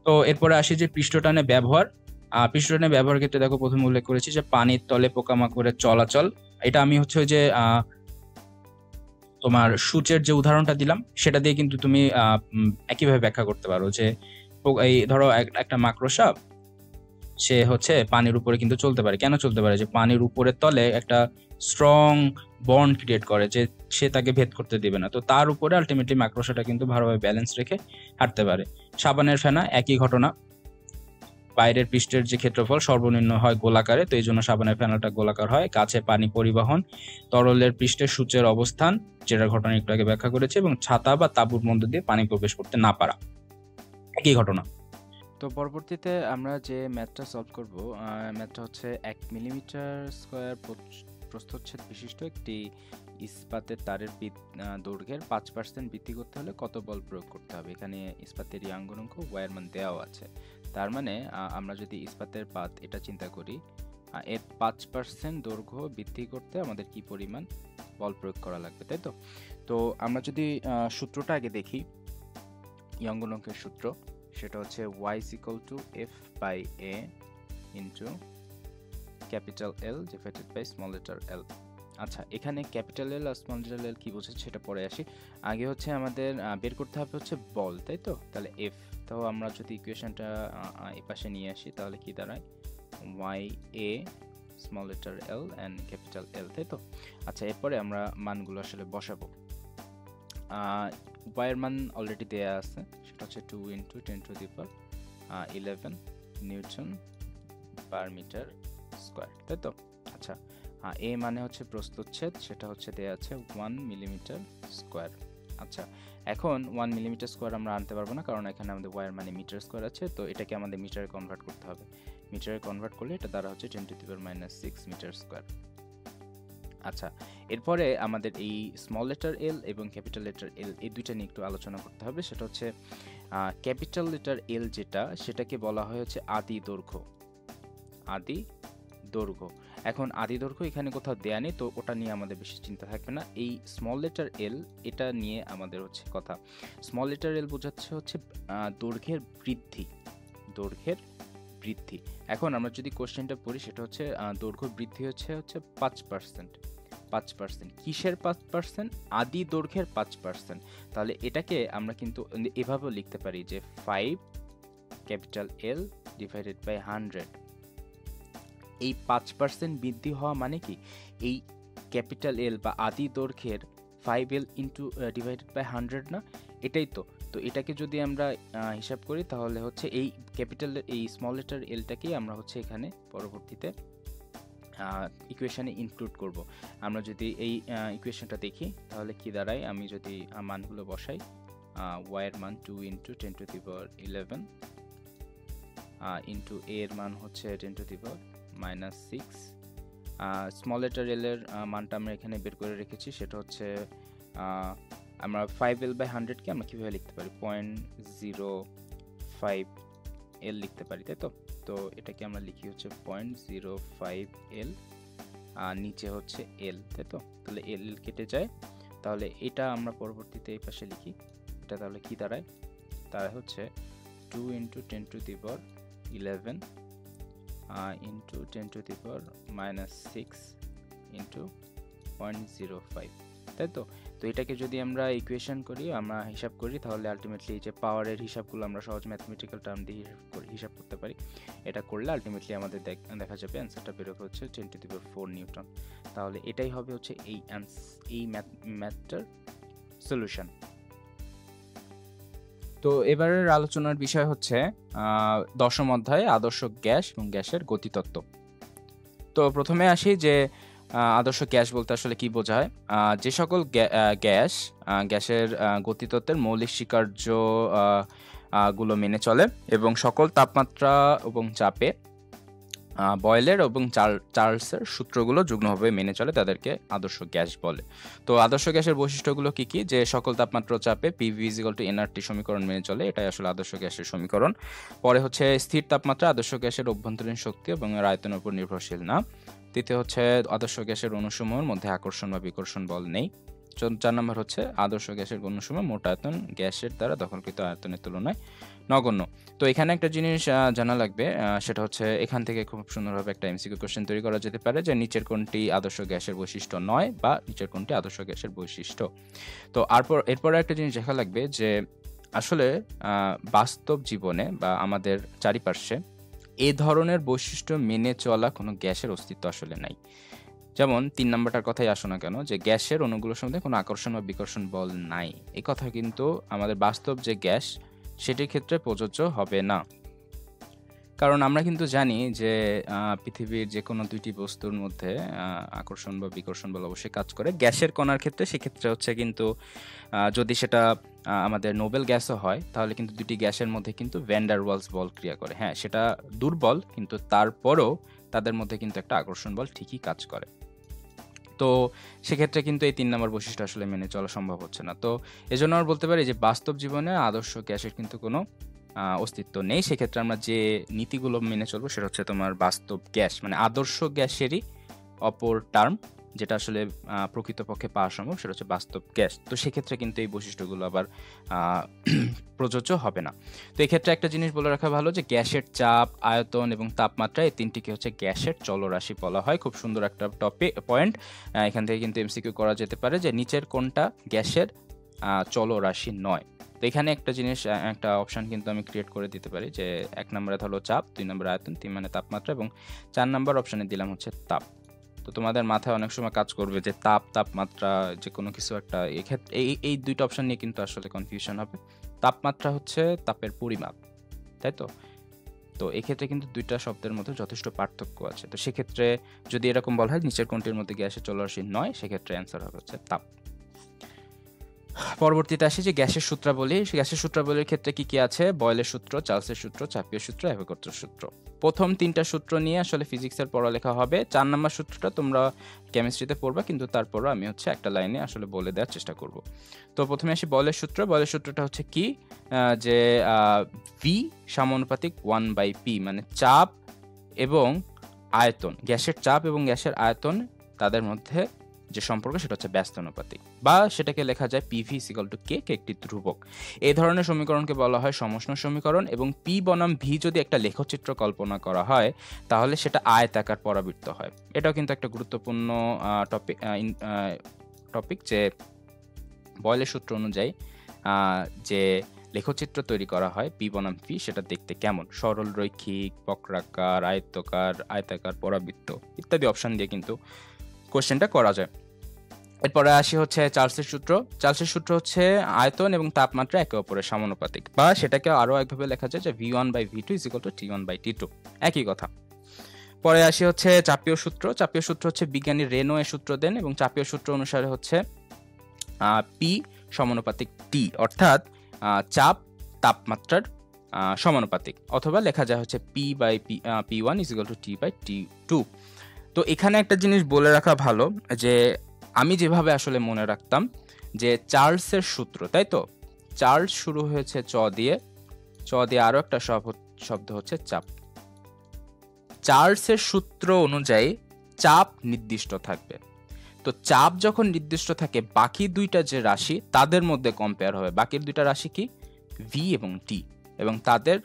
তো এরপরে আসি যে পৃষ্ঠটানে ব্যবহার। পৃষ্ঠটানে ব্যবহার ক্ষেত্রে দেখো প্রথমে উল্লেখ করেছি যে পানির তলে পোকামাকড়ের চলাচল। এটা আমি হচ্ছে যে তোমার সূচের যে উদাহরণটা দিলাম সেটা দিয়ে কিন্তু তুমি একইভাবে ব্যাখ্যা করতে পারো, যে এই ধরো একটা মাকড়সা, সে হচ্ছে পানির উপরে কিন্তু চলতে পারে। কেন চলতে পারে? যে পানির উপরের তলে একটা স্ট্রং বন্ড ক্রিয়েট করে, যে সে তাকে ভেদ করতে দিবে না। তো তার উপরে আলটিমেটলি মাকড়সাটা কিন্তু ভালোভাবে ব্যালেন্স রেখে হাঁটতে পারে। সাবানের ফেনা একই ঘটনা, বাইরের পৃষ্ঠের যে ক্ষেত্রফল সর্বনিম্ন হয় গোলাকারে, তো এই জন্য সাবানের ফেনাটা গোলাকার হয়। কাছে পানি পরিবহন, তরলের পৃষ্ঠের সূচের অবস্থান, যেটা ঘটনা একটু আগে ব্যাখ্যা করেছে, এবং ছাতা বা তাঁবুর মধ্য দিয়ে পানি প্রবেশ করতে না পারা, একই ঘটনা। তো পরবর্তীতে আমরা যে ম্যাথটা সলভ করব, ম্যাথটা হচ্ছে 1 মিলিমিটার স্কোয়ার প্রস্থচ্ছেদ বিশিষ্ট একটি ইস্পাতের তারের দৈর্ঘ্যের 5% বৃদ্ধি করতে হলে কত বল প্রয়োগ করতে হবে। এখানে ইস্পাতের ইয়াঙ্গুলঙ্ক ওয়ার মান দেওয়া আছে। তার মানে আমরা যদি ইস্পাতের পাত এটা চিন্তা করি, এর 5% দৈর্ঘ্য বৃদ্ধি করতে আমাদের কি পরিমাণ বল প্রয়োগ করা লাগবে, তাই তো? তো আমরা যদি সূত্রটা আগে দেখি, ইয়াঙ্গুলঙ্কের সূত্র, সেটা হচ্ছে y = F/a into capital L divided by small letter l। আচ্ছা, এখানে ক্যাপিটাল L আর স্মল লেটার l কি বোঝাচ্ছে সেটা পরে আসি। আগে হচ্ছে আমাদের বের করতে হবে হচ্ছে বল, তাই তো? তাহলে F, তো আমরা যদি ইকুয়েশনটা এই পাশে নিয়ে আসি তাহলে কি দাঁড়ায়, ya small letter l and capital L, তাই তো? আচ্ছা, এরপরে আমরা মানগুলো আসলে বসাবো। y এর মান অলরেডি দেয়া আছে, সেটা হচ্ছে 2 × 10⁻11 নিউটন পার মিটার স্কয়ার, তাই তো? আচ্ছা, a মানে হচ্ছে প্রস্থচ্ছেদ, সেটা হচ্ছে দেয়া আছে 1 মিলিমিটার স্কয়ার। আচ্ছা, এখন 1 মিলিমিটার স্কয়ার আমরা আনতে পারবো না, কারণ এখানে আমাদের y এর মানে মিটার স্কয়ার আছে, তো এটাকে আমাদের মিটারে কনভার্ট করতে হবে। মিটারে কনভার্ট করলে এটা দ্বারা হচ্ছে 10⁻6 মিটার স্কয়ার। আচ্ছা, এরপরে আমাদের এই স্মল লেটার এল এবং ক্যাপিটাল লেটার এল এই দুইটা নিয়ে একটু আলোচনা করতে হবে। সেটা হচ্ছে ক্যাপিটাল লেটার এল যেটা, সেটাকে বলা হয় হচ্ছে আদি দৈর্ঘ্য। আদি দৈর্ঘ্য। এখন আদি দৈর্ঘ্য এখানে কোথাও দেয়া নেই, তো ওটা নিয়ে আমাদের বেশি চিন্তা থাকবে না। এই স্মল লেটার এল, এটা নিয়ে আমাদের হচ্ছে কথা। স্মল লেটার এল বোঝাচ্ছে হচ্ছে দৈর্ঘ্যের বৃদ্ধি, দৈর্ঘ্যের বৃদ্ধি। এখন আমরা যদি কোশ্চেনটা পড়ি, সেটা হচ্ছে দৈর্ঘ্য বৃদ্ধি হচ্ছে 5%। 5%, কিসের 5%? আদি দৈর্ঘ্যের 5%। তাহলে এটাকে আমরা কিন্তু এভাবেও লিখতে পারি যে 5 ক্যাপিটাল L ডিভাইডেড বাই 100। এই 5% বৃদ্ধি হওয়া মানে কি, এই ক্যাপিটাল এল বা আদি দৈর্ঘ্যের 5L ইন্টু ডিভাইডেড বাই 100 না, এটাই তো। তো এটাকে যদি আমরা হিসাব করি তাহলে হচ্ছে এই ক্যাপিটাল, এই স্মল লেটার এলটাকেই আমরা হচ্ছে এখানে পরবর্তীতে ইকুয়েশনে ইনক্লুড করব। আমরা যদি এই ইকুয়েশনটা দেখি তাহলে কি দাঁড়ায়, আমি যদি মানগুলো বসাই, y এর মান 2 × 10⁻11 ইন্টু a এর মান হচ্ছে 10⁻6। স্মল লেটার এল এর মানটা আমরা এখানে বের করে রেখেছি, সেটা হচ্ছে আমরা 5L বাই 100কে আমরা কীভাবে লিখতে পারি, 0.05 L লিখতে পারি, তাই তো? তো এটাকে আমরা লিখি হচ্ছে 0.05 L, নিচে হচ্ছে L, তাই তো? তাহলে L কেটে যায়, তাহলে এটা আমরা পরবর্তীতে এই পাশে লিখি। এটা তাহলে কি দাঁড়ায়, তার হচ্ছে 2 × 10⁻11 ইন্টু 10⁻6 ইন্টু 0.05, তাই তো? তো এটাকে যদি আমরা ইকুয়েশন করি, আমরা হিসাব করি, তাহলে আলটিমেটলি যে পাওয়ারের হিসাবগুলো আমরা সহজ ম্যাথমেটিক্যাল টার্ম দিয়ে হিসাব করতে পারি। এটা করলে আলটিমেটলি আমাদের দেখা যাবে অ্যান্সারটা বেরোবে হচ্ছে 10⁻4 নিউটন। তাহলে এটাই হবে হচ্ছে এই ম্যাথটার সলিউশন। তো এবারের আলোচনার বিষয় হচ্ছে 10ম অধ্যায়ে আদর্শ গ্যাস এবং গ্যাসের গতিতত্ত্ব। তো প্রথমে আসি যে আদর্শ গ্যাস বলতে আসলে কি বোঝায়। যে সকল গ্যাসের গতিতত্ত্বের মৌলিক স্বীকার্য গুলো মেনে চলে এবং সকল তাপমাত্রা এবং চাপে বয়েলের এবং চার্লসের সূত্রগুলো যুগ্মভাবে মেনে চলে, তাদেরকে আদর্শ গ্যাস বলে। তো আদর্শ গ্যাসের বৈশিষ্ট্যগুলো কি কি? যে সকল তাপমাত্রা ও চাপে PV = nRT সমীকরণ মেনে চলে, এটাই আসলে আদর্শ গ্যাসের সমীকরণ। পরে হচ্ছে স্থির তাপমাত্রা আদর্শ গ্যাসের অভ্যন্তরীণ শক্তি এবং এর আয়তনের উপর নির্ভরশীল না। তৃতীয় হচ্ছে আদর্শ গ্যাসের অণুসমূহের মধ্যে আকর্ষণ বা বিকর্ষণ বল নেই। 4 নম্বর হচ্ছে আদর্শ গ্যাসের অণুসমূহ মোট আয়তন গ্যাসের দ্বারা দখলকৃত আয়তনের তুলনায় নগণ্য। তো এখানে একটা জিনিস জানা লাগবে, সেটা হচ্ছে এখান থেকে খুব সুন্দরভাবে একটা MCQ কোশ্চেন তৈরি করা যেতে পারে যে নিচের কোনটি আদর্শ গ্যাসের বৈশিষ্ট্য নয় বা নিচের কোনটি আদর্শ গ্যাসের বৈশিষ্ট্য। তো এরপরে একটা জিনিস দেখা লাগবে যে আসলে বাস্তব জীবনে বা আমাদের চারিপার্শ্বে এ ধরনের বৈশিষ্ট্য মেনে চলা কোনো গ্যাসের অস্তিত্ব আসলে নাই। যেমন 3 নাম্বারটার কথাই আসো না কেন, যে গ্যাসের অণুগুলোর মধ্যে কোনো আকর্ষণ বা বিকর্ষণ বল নাই, এই কথা কিন্তু আমাদের বাস্তব যে গ্যাস সেটির ক্ষেত্রে প্রযোজ্য হবে না। কারণ আমরা কিন্তু জানি যে পৃথিবীর যে কোনো দুইটি বস্তুর মধ্যে আকর্ষণ বা বিকর্ষণ বল অবশ্যই কাজ করে। গ্যাসের কণার ক্ষেত্রে সেক্ষেত্রে হচ্ছে কিন্তু যদি সেটা আমাদের নোবেল গ্যাসও হয় তাহলে কিন্তু দুটি গ্যাসের মধ্যে কিন্তু ভ্যান ডার ওয়ালস বল ক্রিয়া করে। হ্যাঁ, সেটা দুর্বল, কিন্তু তারপরও তাদের মধ্যে কিন্তু একটা আকর্ষণ বল ঠিকই কাজ করে। তো সেক্ষেত্রে কিন্তু এই 3 নম্বর বৈশিষ্ট্য আসলে মেনে চলা সম্ভব হচ্ছে না। তো এজন্য আমরা বলতে পারি যে বাস্তব জীবনে আদর্শ গ্যাসের কিন্তু কোনো অস্তিত্ব নেই। সেক্ষেত্রে আমরা যে নীতিগুলো মেনে চলবো সেটা হচ্ছে তোমার বাস্তব গ্যাস, মানে আদর্শ গ্যাসেরই অপর টার্ম, যেটা আসলে প্রকৃতপক্ষে পাওয়া সম্ভব সেটা হচ্ছে বাস্তব গ্যাস। তো সেক্ষেত্রে কিন্তু এই বৈশিষ্ট্যগুলো আবার প্রযোজ্য হবে না। তো এক্ষেত্রে একটা জিনিস বলে রাখা ভালো যে গ্যাসের চাপ, আয়তন এবং তাপমাত্রা এই তিনটিকে হচ্ছে গ্যাসের চলরাশি বলা হয়। খুব সুন্দর একটা পয়েন্ট। এখান থেকে কিন্তু MCQ করা যেতে পারে যে নিচের কোনটা গ্যাসের চলরাশি নয়। তো এখানে একটা জিনিস, একটা অপশন কিন্তু আমি ক্রিয়েট করে দিতে পারি যে 1 নম্বরে হলো চাপ, 2 নম্বরে আয়তন, 3 মানে তাপমাত্রা এবং 4 নম্বর অপশনে দিলাম হচ্ছে তাপ। তো তোমাদের মাথায় অনেক সময় কাজ করবে যে তাপমাত্রা যে কোনো কিছু একটা, এক্ষেত্রে এই দুইটা অপশন নিয়ে কিন্তু আসলে কনফিউশন হবে। তাপমাত্রা হচ্ছে তাপের পরিমাপ, তাই তো? তো এক্ষেত্রে কিন্তু দুইটা শব্দের মধ্যে যথেষ্ট পার্থক্য আছে। তো সেক্ষেত্রে যদি এরকম বলা হয় নিচের কোনটির মধ্যে গ্যাসের চলরাশি নয়, সেক্ষেত্রে অ্যান্সার হবে হচ্ছে তাপ। পরবর্তীতে আসি যে গ্যাসের সূত্রাবলী। গ্যাসের সূত্রাবলীর ক্ষেত্রে কি কি আছে? বয়েলের সূত্র, চার্লসের সূত্র, চাপীয় সূত্র, অ্যাভোগাড্রোর সূত্র। প্রথম 3টা সূত্র নিয়ে আসলে ফিজিক্সের পড়ালেখা হবে। 4 নম্বর সূত্রটা তোমরা কেমিস্ট্রিতে পড়বা, কিন্তু তারপরও আমি হচ্ছে একটা লাইনে আসলে বলে দেওয়ার চেষ্টা করব। তো প্রথমে আসি বয়েলের সূত্র। বয়েলের সূত্রটা হচ্ছে কি, যে ভি সমানুপাতিক 1/p, মানে চাপ এবং আয়তন, গ্যাসের চাপ এবং গ্যাসের আয়তন তাদের মধ্যে যে সম্পর্ক সেটা হচ্ছে ব্যস্তানুপাতিক, বা সেটাকে লেখা যায় PV = K, একটি ধ্রুবক। এই ধরনের সমীকরণকে বলা হয় সমষ্ণ সমীকরণ। এবং P বনাম V যদি একটা লেখচিত্র কল্পনা করা হয় তাহলে সেটা আয়তাকার পরাবৃত্ত হয়। এটাও কিন্তু একটা গুরুত্বপূর্ণ টপিক যে বয়েলের সূত্র অনুযায়ী যে লেখচিত্র তৈরি করা হয় P বনাম V, সেটা দেখতে কেমন, সরল রৈখিক, বক্রাকার, আয়তাকার, পরাবৃত্ত ইত্যাদি অপশন দিয়ে কিন্তু কোশ্চেনটা করা যায়। এরপরে আসি হচ্ছে চার্লসের সূত্র। চার্লসের সূত্র হচ্ছে আয়তন এবং তাপমাত্রা একে অপরের সমানুপাতিক, বা সেটাকে আরো একভাবে লেখা যায় যে V1/V2 = T1/T2, একই কথা। পরে আসি হচ্ছে চাপীয় সূত্র। চাপীয় সূত্র হচ্ছে বিজ্ঞানী রেনো এর সূত্র দেন, এবং চাপীয় সূত্র অনুসারে হচ্ছে P সমানুপাতিক T, অর্থাৎ চাপ তাপমাত্রার সমানুপাতিক, অথবা লেখা যায় হচ্ছে P1 = T/T2। তো এখানে একটা জিনিস বলে রাখা ভালো যে আমি যেভাবে আসলে মনে রাখতাম যে চার্লসের সূত্র, তাই তো, চার্লস শুরু হয়েছে চ দিয়ে আরো একটা শব্দ হচ্ছে চাপ। চার্লসের সূত্র অনুযায়ী চাপ নির্দিষ্ট থাকবে। তো চাপ যখন নির্দিষ্ট থাকে, বাকি দুইটা যে রাশি তাদের মধ্যে কম্পেয়ার হবে। বাকি দুইটা রাশি কি? V এবং T, এবং তাদের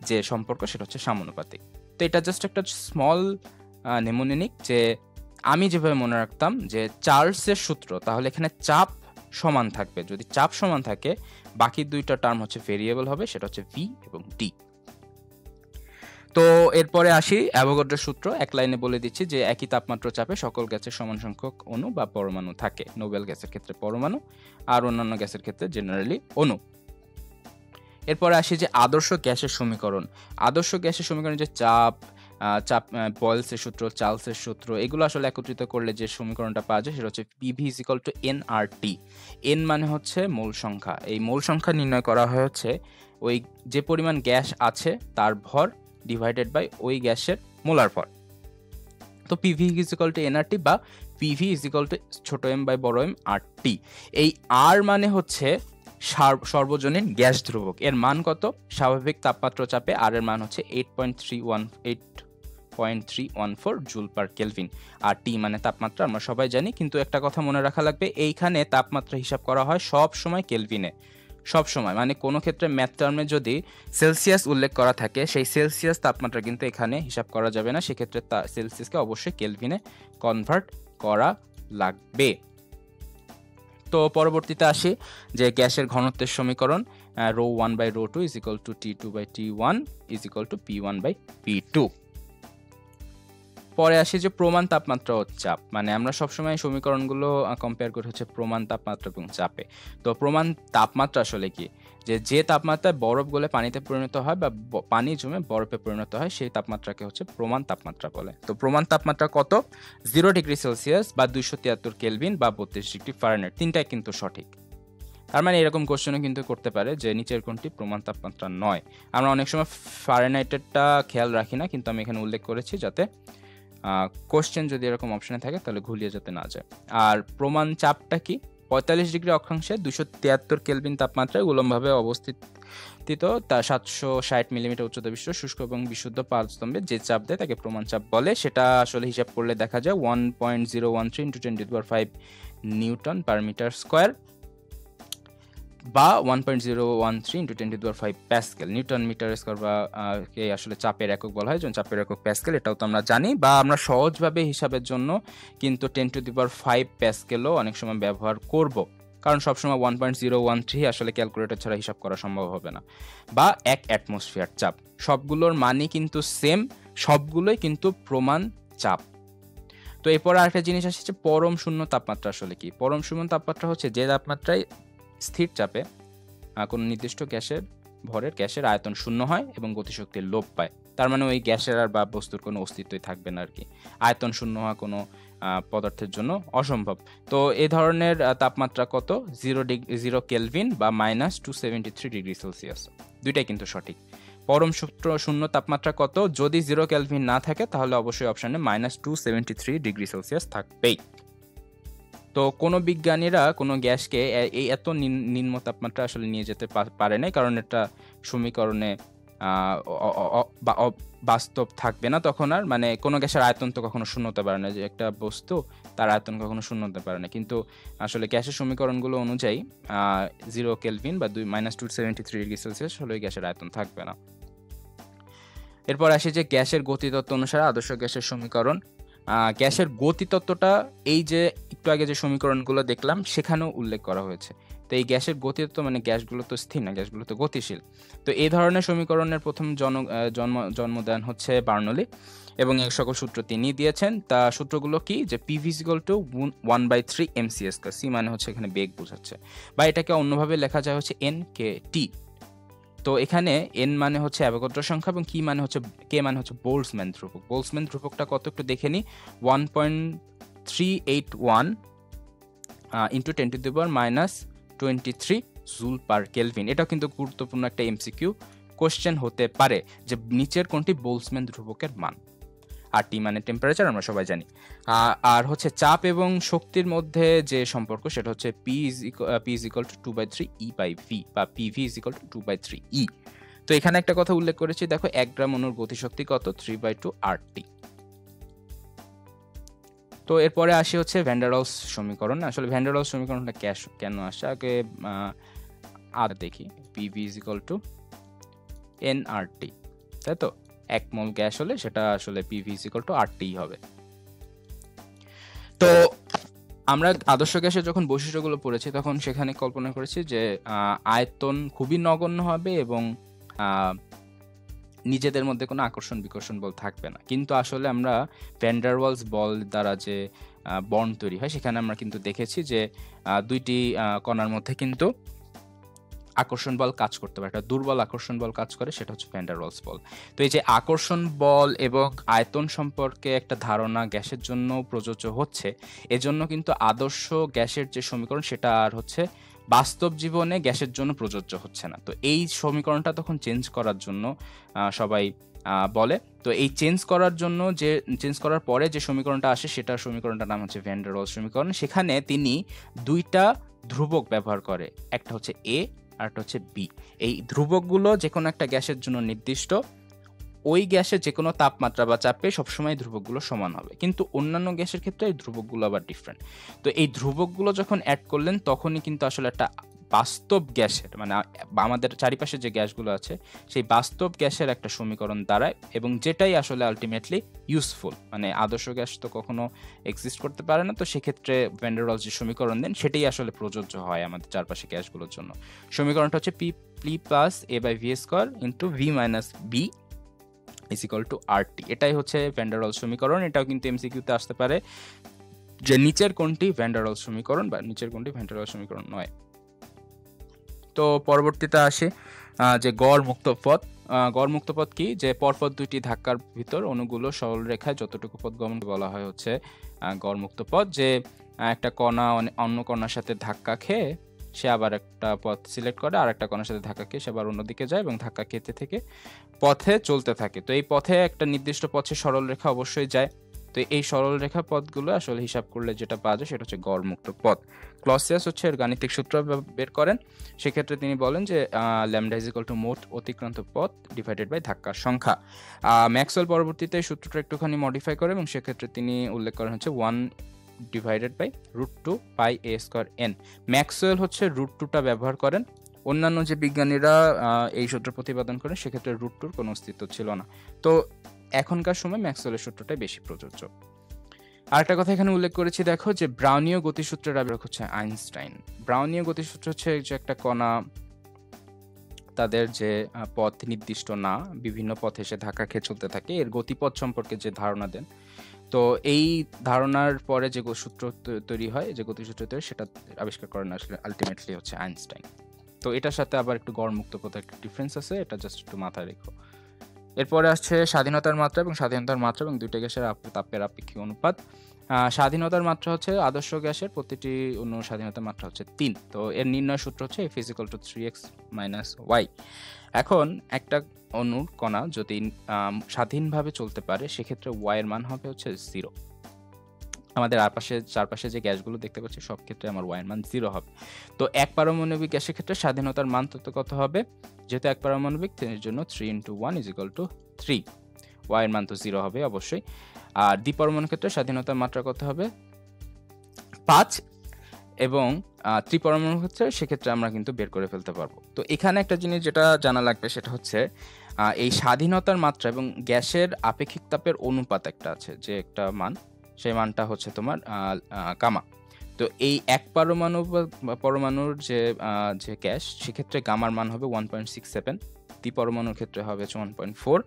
যে সম্পর্ক সেটা হচ্ছে সমানুপাতিক। তো এটা জাস্ট একটা স্মল নেমোনিক যে আমি যেভাবে মনে রাখতাম যে চার্লসের সূত্র, তাহলে এখানে চাপ সমান থাকবে। যদি চাপ সমান থাকে, বাকি দুইটা টার্ম হচ্ছে ভেরিয়েবল হবে, সেটা হচ্ছে V এবং T। তো এরপরে আসি অ্যাভোগাড্রোর সূত্র। এক লাইনে বলে দিচ্ছি যে একই তাপমাত্রা চাপে সকল গ্যাসের সমান সংখ্যক অণু বা পরমাণু থাকে। নোবেল গ্যাসের ক্ষেত্রে পরমাণু, আর অন্যান্য গ্যাসের ক্ষেত্রে জেনারেলি অণু। এরপরে আসি যে আদর্শ গ্যাসের সমীকরণ। আদর্শ গ্যাসের সমীকরণ যে চাপ, বয়েলসের সূত্র, চার্লসের সূত্র, এগুলো আসলে একত্রিত করলে যে সমীকরণটা পাওয়া যায় সেটা হচ্ছে PV is equal two nRT. N মানে হচ্ছে মোল সংখ্যা। এই মোল সংখ্যা নির্ণয় করা হয় হচ্ছে ওই যে পরিমাণ গ্যাস আছে তার ভর ডিভাইডেড বাই ওই গ্যাসের মোলার ভর। তো PV is equal two nRT বা পিভি ইজ ইকুয়াল টু ছোট এম বাই বড় এম আর টি। এই আর মানে হচ্ছে সর্বজনীন গ্যাস ধ্রুবক। এর মান কত? স্বাভাবিক তাপমাত্রা চাপে আর এর মান হচ্ছে 8.314 জুল পার কেলভিন। আর টি মানে তাপমাত্রা আমরা সবাই জানি, কিন্তু একটা কথা মনে রাখা লাগবে, এইখানে তাপমাত্রা হিসাব করা হয় সব সময় কেলভিনে। সব সময় মানে কোনো ক্ষেত্রে ম্যাথ টার্মে যদি সেলসিয়াস উল্লেখ করা থাকে, সেই সেলসিয়াস তাপমাত্রা কিন্তু এখানে হিসাব করা যাবে না, সেক্ষেত্রে সেলসিয়াসকে অবশ্যই কেলভিনে কনভার্ট করা লাগবে। তো পরবর্তীতে আসি যে গ্যাসের ঘনত্বের সমীকরণ, rho 1 by rho 2 is equal to T2 by T1 is equal to P1 by P2। পরে আসি যে প্রমাণ তাপমাত্রা ও চাপ, মানে আমরা সবসময় সমীকরণগুলো কম্পেয়ার করি হচ্ছে প্রমাণ তাপমাত্রা এবং চাপে। তো প্রমাণ তাপমাত্রা আসলে কি, যে তাপমাত্রায় বরফ গলে পানিতে পরিণত হয় বা পানি জমে বরফে পরিণত হয় সেই তাপমাত্রাকে হচ্ছে প্রমাণ তাপমাত্রা বলে। তো প্রমাণ তাপমাত্রা কত? 0 ডিগ্রি সেলসিয়াস বা 273 কেলভিন বা 32 ডিগ্রি ফারেনহাইট, তিনটাই কিন্তু সঠিক। তার মানে এরকম কোশ্চেনও কিন্তু করতে পারে যে নিচের কোনটি প্রমাণ তাপমাত্রা নয়। আমরা অনেক সময় ফারেনহাইটেরটা খেয়াল রাখি না, কিন্তু আমি এখানে উল্লেখ করেছি যাতে কোশ্চেন যদি এরকম অপশনে থাকে তাহলে ঘুলিয়ে যেতে না যায়। আর প্রমাণ চাপটা কি? 45 ডিগ্রি অক্ষাংশে 273 কেলভিন তাপমাত্রায় উলম্বভাবে অবস্থিত তা 760 মিলিমিটার উচ্চতা বিশিষ্ট শুষ্ক এবং বিশুদ্ধ পারস্তম্ভে যে চাপ দেয় তাকে প্রমাণ চাপ বলে। সেটা আসলে হিসাব করলে দেখা যায় 1.013 × 10⁵ নিউটন পার মিটার স্কোয়ার বা 1.013 × 10⁵ প্যাসকেল। নিউটন মিটার স্কোয়ার বা কে আসলে চাপের একক বলা হয়, যেমন চাপের একক প্যাসকেল, এটাও তো আমরা জানি। বা আমরা সহজভাবে হিসাবের জন্য কিন্তু 10⁵ প্যাসকেলও অনেক সময় ব্যবহার করব, কারণ সবসময় 1.013 আসলে ক্যালকুলেটর ছাড়া হিসাব করা সম্ভব হবে না। বা 1 অ্যাটমসফিয়ার চাপ, সবগুলোর মানই কিন্তু সেম, সবগুলোই কিন্তু প্রমাণ চাপ। তো এরপর আরেকটা জিনিস আসছে পরম শূন্য তাপমাত্রা আসলে কি। পরম শূন্য তাপমাত্রা হচ্ছে যে তাপমাত্রায় স্থির চাপে কোনো নির্দিষ্ট গ্যাসের আয়তন শূন্য হয় এবং গতিশক্তির লোপ পায়। তার মানে ওই গ্যাসের আর বা বস্তুর কোনো অস্তিত্বই থাকবে না আর কি। আয়তন শূন্য হওয়া কোনো পদার্থের জন্য অসম্ভব। তো এই ধরনের তাপমাত্রা কত? 0 কেলভিন বা -273 ডিগ্রি সেলসিয়াস, দুইটাই কিন্তু সঠিক। পরম শূন্য তাপমাত্রা কত? যদি 0 কেলভিন না থাকে তাহলে অবশ্যই অপশনে -273 ডিগ্রি সেলসিয়াস থাকবেই। তো কোনো বিজ্ঞানীরা কোনো গ্যাসকে এই এত নিম্ন তাপমাত্রা আসলে নিয়ে যেতে পারে নাই, কারণ এটা সমীকরণে বাস্তব থাকবে না তখন আর। মানে কোনো গ্যাসের আয়তন তো কখনো শূন্য হতে পারে না, যে একটা বস্তু তার আয়তন কখনো শূন্য হতে পারে না, কিন্তু আসলে গ্যাসের সমীকরণগুলো অনুযায়ী 0 কেলভিন বা -273 ডিগ্রি সেলসিয়াস হলে গ্যাসের আয়তন থাকবে না। এরপর আসে যে গ্যাসের গতিতত্ত্ব অনুসারে আদর্শ গ্যাসের সমীকরণ। গ্যাসের গতিতত্ত্বটা এই যে একটু আগে যে সমীকরণগুলো দেখলাম সেখানেও উল্লেখ করা হয়েছে। তো এই গ্যাসের গতিতত্ত্ব মানে গ্যাসগুলো তো স্থির না, গ্যাসগুলো তো গতিশীল। তো এই ধরনের সমীকরণের প্রথম জন্ম দেন হচ্ছে বার্নৌলি, এবং এই সকল সূত্র তিনি দিয়েছেন। তা সূত্রগুলো কি? যে PV = 1/3 mc², সি মানে হচ্ছে এখানে বেগ বোঝাচ্ছে, বা এটাকে অন্যভাবে লেখা যায় হচ্ছে NKT। তো এখানে n মানে হচ্ছে অ্যাভোগাড্রো সংখ্যা এবং k মানে হচ্ছে বোল্টজম্যান ধ্রুবক। বোল্টজম্যান ধ্রুবকটা কত একটু দেখে নিই, 1.381 ইন্টু 10⁻⁻23 জুল পার কেলভিন। এটাও কিন্তু গুরুত্বপূর্ণ একটা MCQ কোশ্চেন হতে পারে যে নিচের কোনটি বোল্টজম্যান ধ্রুবকের মান। আর টি মানে টেম্পারেচার, আমরা সবাই জানি। আর হচ্ছে চাপ এবং শক্তির মধ্যে যে সম্পর্ক সেটা হচ্ছে P = 2/3 E/V বা PV = 2/3 E। তো এখানে একটা কথা উল্লেখ করেছি, দেখো 1 গ্রাম অণুর গতিশক্তি কত? 3/2 RT। তো এরপরে আসি হচ্ছে ভ্যান ডার ওয়ালস সমীকরণ। আসলে ভ্যান ডার ওয়ালস সমীকরণটা কেন আসে আগে দেখি। PV = nRT, তাই তো? 1 মোল গ্যাস হলে সেটা আসলে PV = RT হবে। তো আমরা আদর্শ গ্যাসের যখন বৈশিষ্ট্যগুলো পড়েছি তখন সেখানে কল্পনা করেছি যে আয়তন খুবই নগণ্য হবে এবং নিজেদের মধ্যে কোনো আকর্ষণ বিকর্ষণ বল থাকবে না। কিন্তু আসলে আমরা ভ্যান ডার ওয়ালস বল দ্বারা যে বন্ড তৈরি হয় সেখানে আমরা কিন্তু দেখেছি যে দুইটি কণার মধ্যে কিন্তু আকর্ষণ বল কাজ করতে পারে, একটা দুর্বল আকর্ষণ বল কাজ করে, সেটা হচ্ছে ভ্যান ডার ওয়ালস বল। তো এই যে আকর্ষণ বল এবং আয়তন সম্পর্কে একটা ধারণা গ্যাসের জন্য প্রযোজ্য হচ্ছে, এজন্য কিন্তু আদর্শ গ্যাসের যে সমীকরণ সেটা আর হচ্ছে বাস্তব জীবনে গ্যাসের জন্য প্রযোজ্য হচ্ছে না। তো এই সমীকরণটা তখন চেঞ্জ করার জন্য সবাই বলে। তো এই চেঞ্জ করার পরে যে সমীকরণটা আসে, সেটার সমীকরণটার নাম হচ্ছে ভ্যান ডার ওয়ালস সমীকরণ। সেখানে তিনি দুইটা ধ্রুবক ব্যবহার করে, একটা হচ্ছে এ আর একটা হচ্ছে বি। এই ধ্রুবকগুলো যে কোনো একটা গ্যাসের জন্য নির্দিষ্ট, ওই গ্যাসের যে কোনো তাপমাত্রা বা চাপে সবসময় ধ্রুবকগুলো সমান হবে, কিন্তু অন্যান্য গ্যাসের ক্ষেত্রে এই ধ্রুবকগুলো আবার ডিফারেন্ট। তো এই ধ্রুবকগুলো যখন অ্যাড করলেন তখনই কিন্তু আসলে একটা বাস্তব গ্যাসের, মানে আমাদের চারিপাশে যে গ্যাসগুলো আছে সেই বাস্তব গ্যাসের একটা সমীকরণ দাঁড়ায়, এবং যেটাই আসলে আলটিমেটলি ইউজফুল, মানে আদর্শ গ্যাস তো কখনো এক্সিস্ট করতে পারে না। তো সেক্ষেত্রে ভ্যান ডার ওয়ালস যে সমীকরণ দেন সেটাই আসলে প্রযোজ্য হয় আমাদের চারপাশে গ্যাসগুলোর জন্য। সমীকরণটা হচ্ছে P plus A by V square into V minus B is equal to RT. এটাই হচ্ছে ভ্যান ডার ওয়ালস সমীকরণ। এটাও কিন্তু এমসিকিউতে আসতে পারে যে নিচের কোনটি ভ্যান ডার ওয়ালস সমীকরণ বা নিচের কোনটি ভ্যান ডার ওয়ালস সমীকরণ নয়। তো পরবর্তীতে আসে যে গড় মুক্ত পথ। গড় মুক্ত পথ কি? যে পরপর দুইটি ধাক্কার ভিতর অণুগুলো সরল রেখায় যতটুকু পথ গমন বলা হয় হচ্ছে গড় মুক্ত পথ। যে একটা কণা অন্য কণার সাথে ধাক্কা খেয়ে সে আবার একটা পথ সিলেক্ট করে, আর একটা কণার সাথে ধাক্কা খেয়ে সে আবার অন্যদিকে যায় এবং ধাক্কা খেতে থেকে পথে চলতে থাকে। তো এই পথে একটা নির্দিষ্ট পথে সরল রেখা অবশ্যই যায়। তো এই সরল রেখা পথগুলো আসলে হিসাব করলে যেটা পাওয়া যায় সেটা হচ্ছে গড় মুক্ত পথ। ক্লসিয়াস হচ্ছে এর গাণিতিক সূত্র বের করেন। সেক্ষেত্রে তিনি বলেন যে ল্যামডা ইজ ইকুয়াল টু মোট অতিক্রান্ত পথ ডিভাইডেড বাই ধাক্কার সংখ্যা। ম্যাক্সওয়েল পরবর্তীতে সূত্রটা একটুখানি মডিফাই করে এবং সেক্ষেত্রে তিনি উল্লেখ করেন হচ্ছে 1 divided by √2 pi A square N. Maxwell হচ্ছে √2টা ব্যবহার করেন। অন্যান্য যে বিজ্ঞানীরা এই সূত্র প্রতিপাদন করেন সেক্ষেত্রে √2-র কোনো অস্তিত্ব ছিল না। তো এখনকার সময় ম্যাক্সওয়েলের সূত্রটাই বেশি প্রযোজ্য। আরেকটা কথা এখানে উল্লেখ করেছি, দেখো যে ব্রাউনীয় গতিসূত্রের আবিষ্কারক হচ্ছে আইনস্টাইন। ব্রাউনীয় গতিসূত্র হচ্ছে যে একটা কণা তাদের যে পথ নির্দিষ্ট না, বিভিন্ন পথে এসে ধাক্কা খেয়ে চলতে থাকে, এর গতিপথ সম্পর্কে যে ধারণা দেন। তো এই ধারণার পরে যে সূত্র তৈরি হয়, যে গতিসূত্র তৈরি, সেটা আবিষ্কার করেন আসলে আলটিমেটলি হচ্ছে আইনস্টাইন। তো এটার সাথে আবার একটু গড় মুক্ত পথে একটা ডিফারেন্স আছে, এটা জাস্ট একটু মাথায় রেখো। এরপরে আসছে স্বাধীনতার মাত্রা এবং স্বাধীনতার মাত্রা এবং দুইটা গ্যাসের তাপের আপেক্ষিক অনুপাত। স্বাধীনতার মাত্রা হচ্ছে আদর্শ গ্যাসের প্রতিটি অণু স্বাধীনতার মাত্রা হচ্ছে 3। তো এর নির্ণয় সূত্র হচ্ছে F = 3x - y। এখন একটা অণুর কণা যদি স্বাধীনভাবে চলতে পারে সেক্ষেত্রে y এর মান হবে হচ্ছে 0। আমাদের চারপাশে যে গ্যাসগুলো দেখতে পাচ্ছি সব ক্ষেত্রে আমার y এর মান 0 হবে। তো এক পারমাণবিক গ্যাসের ক্ষেত্রে স্বাধীনতার মান কত হবে? যেহেতু এক পারমাণবিক, এর জন্য 3 × 1 = 3। y এর মান তো 0 হবে অবশ্যই। আর দ্বিপরমাণুর ক্ষেত্রে স্বাধীনতার মাত্রা কত হবে? 5। এবং ত্রিপরমাণুর ক্ষেত্রে সেক্ষেত্রে আমরা কিন্তু বের করে ফেলতে পারবো। তো এখানে একটা জিনিস যেটা জানা লাগবে সেটা হচ্ছে এই স্বাধীনতার মাত্রা এবং গ্যাসের আপেক্ষিক তাপের অনুপাত একটা আছে, যে একটা মান, সেই মানটা হচ্ছে তোমার গামা। তো এই এক পরমাণুর যে গ্যাস, সেক্ষেত্রে গামার মান হবে 1.67, দ্বিপরমাণুর ক্ষেত্রে হবে 1.4,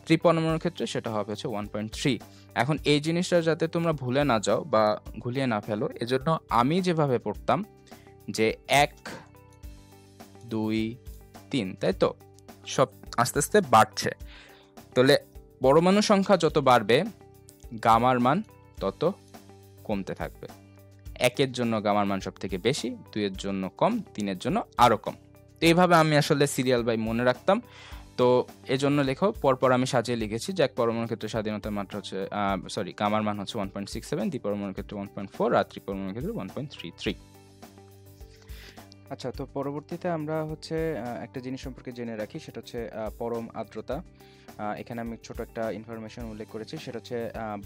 ত্রিপরমাণুর ক্ষেত্রে সেটা হবে হচ্ছে 1.3। এখন এই জিনিসটা যাতে তোমরা ভুলে না যাও বা ঘুলিয়ে না ফেলো, এজন্য আমি যেভাবে পড়তাম যে 1 2 3, তাই তো সব আস্তে আস্তে বাড়ছে। তাহলে পরমাণু সংখ্যা যত বাড়বে গামার মান তত কমতে থাকবে। 1-এর জন্য গামার মান সব থেকে বেশি, 2-এর জন্য কম, 3-এর জন্য আরো কম। তো এইভাবে আমি আসলে সিরিয়াল বাই মনে রাখতাম। তো এজন্য লেখো পরপর আমি সাজিয়ে লিখেছি যে এক পরমাণুর ক্ষেত্রে স্বাধীনতার মাত্রা হচ্ছে গামার মান হচ্ছে 1.67, দ্বিপরমাণুর ক্ষেত্রে 1.4 আর ত্রিপরমাণুর ক্ষেত্রে 1.33। আচ্ছা, তো পরবর্তীতে আমরা হচ্ছে একটা জিনিস সম্পর্কে জেনে রাখি, সেটা হচ্ছে পরম আর্দ্রতা। এখানে আমি ছোট একটা ইনফরমেশন উল্লেখ করেছি, সেটা হচ্ছে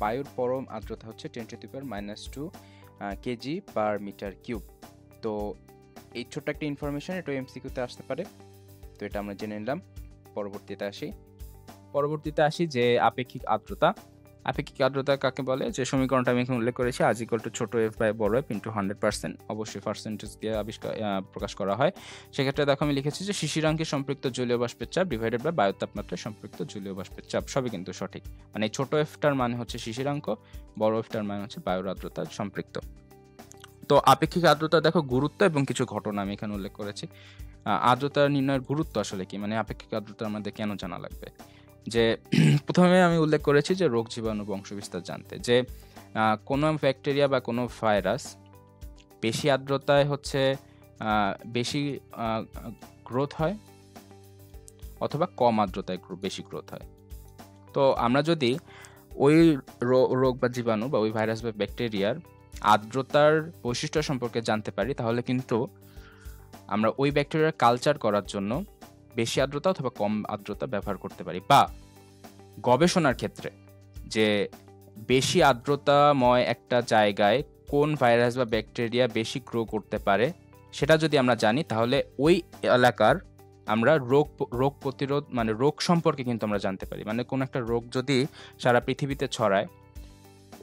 বায়ুর পরম আর্দ্রতা হচ্ছে 10⁻² কেজি পার মিটার কিউব। তো এই ছোট্ট একটা ইনফরমেশন, এটা এমসিকিউতে আসতে পারে, তো এটা আমরা জেনে নিলাম। পরবর্তীতে আসি যে আপেক্ষিক আর্দ্রতা। আপেক্ষিক আর্দ্রতা কাকে বলে? যে সমীকরণটা আমি এখানে উল্লেখ করেছি, আজ ইকুয়াল টু ছোট f বাই বড় f ইন্টু 100%, অবশ্যই পার্সেন্টেজ দিয়ে প্রকাশ করা হয়। সেক্ষেত্রে দেখো আমি লিখেছি যে শিশিরাঙ্কে সম্পৃক্ত জলীয় বাষ্পের চাপ ডিভাইডেড বাই বায়ুর তাপমাত্রায় সম্পৃক্ত জলীয় বাষ্পের চাপ, সবই কিন্তু সঠিক। মানে ছোট এফটার মানে হচ্ছে শিশিরাঙ্ক, বড় এফটার মানে হচ্ছে বায়ুর আর্দ্রতা সম্পৃক্ত। তো আপেক্ষিক আর্দ্রতা দেখো গুরুত্ব এবং কিছু ঘটনা আমি এখানে উল্লেখ করেছি। আর্দ্রতা নির্ণয়ের গুরুত্ব আসলে কি, মানে আপেক্ষিক আর্দ্রতা আমাদের কেন জানা লাগবে? যে প্রথমে আমি উল্লেখ করেছি যে রোগ জীবাণু বংশবিস্তার জানতে, যে কোনো ব্যাকটেরিয়া বা কোনো ভাইরাস বেশি আর্দ্রতায় হচ্ছে বেশি গ্রোথ হয় অথবা কম আর্দ্রতায় বেশি গ্রোথ হয়। তো আমরা যদি ওই রোগ বা জীবাণু বা ওই ভাইরাস বা ব্যাকটেরিয়ার আর্দ্রতার বৈশিষ্ট্য সম্পর্কে জানতে পারি, তাহলে কিন্তু আমরা ওই ব্যাকটেরিয়ার কালচার করার জন্য বেশি আর্দ্রতা অথবা কম আর্দ্রতা ব্যবহার করতে পারি। বা গবেষণার ক্ষেত্রে যে বেশি আর্দ্রতাময় একটা জায়গায় কোন ভাইরাস বা ব্যাকটেরিয়া বেশি গ্রো করতে পারে সেটা যদি আমরা জানি, তাহলে ওই এলাকার আমরা রোগ প্রতিরোধ মানে রোগ সম্পর্কে কিন্তু আমরা জানতে পারি। মানে কোন একটা রোগ যদি সারা পৃথিবীতে ছড়ায়,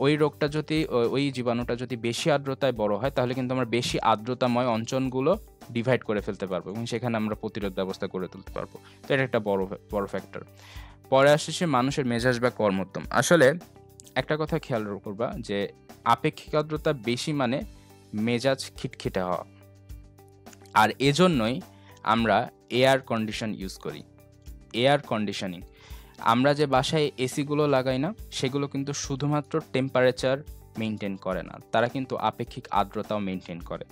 ওই রোগটা যদি ওই জীবাণুটা যদি বেশি আর্দ্রতায় বড় হয়, তাহলে কিন্তু আমরা বেশি আর্দ্রতাময় অঞ্চলগুলো ডিভাইড করে ফেলতে পারবো এবং সেখানে আমরা প্রতিরোধ ব্যবস্থা করে তুলতে পারবো। তো এটা একটা বড় ফ্যাক্টর। পরে আসছে মানুষের মেজাজ বা কর্মোদ্যম। আসলে একটা কথা খেয়াল করবা যে আপেক্ষিক আর্দ্রতা বেশি মানে মেজাজ খিটখিটে হওয়া, আর এজন্যই আমরা এয়ার কন্ডিশন ইউজ করি। এয়ার কন্ডিশনিং, আমরা যে বাসায় এসিগুলো লাগাই না, সেগুলো কিন্তু শুধুমাত্র টেম্পারেচার মেনটেন করে না, তারা কিন্তু আপেক্ষিক আর্দ্রতাও মেনটেন করে।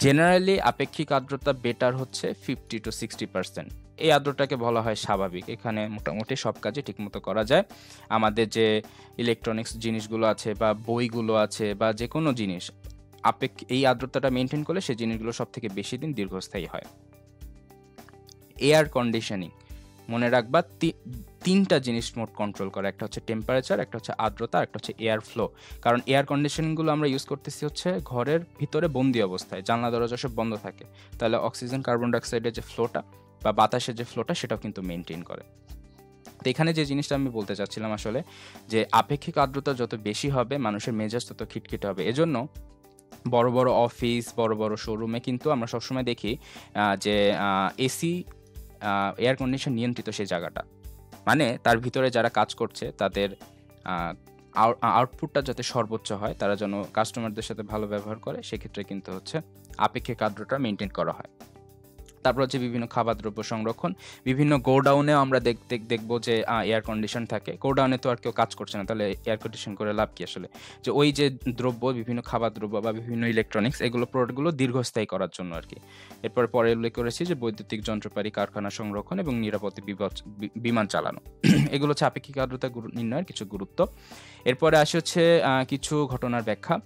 জেনারেলি আপেক্ষিক আর্দ্রতা বেটার হচ্ছে 50 to 60%। এই আর্দ্রতাকে বলা হয় স্বাভাবিক। এখানে মোটামুটি সব কাজই ঠিকমতো করা যায়। আমাদের যে ইলেকট্রনিক্স জিনিসগুলো আছে বা বইগুলো আছে বা যে কোনো জিনিস এই আর্দ্রতাটা মেনটেন করলে সেই জিনিসগুলো সব থেকে বেশি দিন দীর্ঘস্থায়ী হয়। এয়ার কন্ডিশনিং, মনে রাখবা তিনটা জিনিস মোট কন্ট্রোল করে, একটা হচ্ছে টেম্পারেচার, একটা হচ্ছে আর্দ্রতা, একটা হচ্ছে এয়ার ফ্লো। কারণ এয়ার কন্ডিশনিংগুলো আমরা ইউজ করতেছি হচ্ছে ঘরের ভিতরে বন্দি অবস্থায়, জানলা দরজা সব বন্ধ থাকে, তাহলে অক্সিজেন কার্বন ডাইঅক্সাইডের যে ফ্লোটা বা বাতাসের যে ফ্লোটা সেটাও কিন্তু মেনটেন করে। তো এখানে যে জিনিসটা আমি বলতে চাচ্ছিলাম আসলে, যে আপেক্ষিক আর্দ্রতা যত বেশি হবে মানুষের মেজাজ তত খিটখিটে হবে। এজন্য বড় বড় অফিস, বড় বড় শোরুমে কিন্তু আমরা সবসময় দেখি যে এসি, এয়ার কন্ডিশন নিয়ন্ত্রিত সেই জায়গাটা, মানে তার ভিতরে যারা কাজ করছে তাদের আউটপুটটা যাতে সর্বোচ্চ হয়, তারা যেন কাস্টমারদের সাথে ভালো ব্যবহার করে, সেক্ষেত্রে কিন্তু হচ্ছে আপেক্ষিক আর্দ্রতা মেনটেন করা হয়। তারপর হচ্ছে বিভিন্ন খাবার দ্রব্য সংরক্ষণ, বিভিন্ন গোডাউনেও আমরা দেখবো যে এয়ার কন্ডিশন থাকে। গোডাউনে তো আর কেউ কাজ করছে না, তাহলে এয়ার কন্ডিশন করে লাভ কি আসলে? যে ওই যে দ্রব্য, বিভিন্ন খাবার দ্রব্য বা বিভিন্ন ইলেকট্রনিক্স, এগুলো প্রোডাক্টগুলো দীর্ঘস্থায়ী করার জন্য আর কি। পরে উল্লেখ করেছি যে বৈদ্যুতিক যন্ত্রপাতি, কারখানা সংরক্ষণ এবং নিরাপদে বিমান চালানো এগুলো হচ্ছে আপেক্ষিক আর্দ্রতা নির্ণয়ের কিছু গুরুত্ব। এরপরে আসে হচ্ছে কিছু ঘটনার ব্যাখ্যা,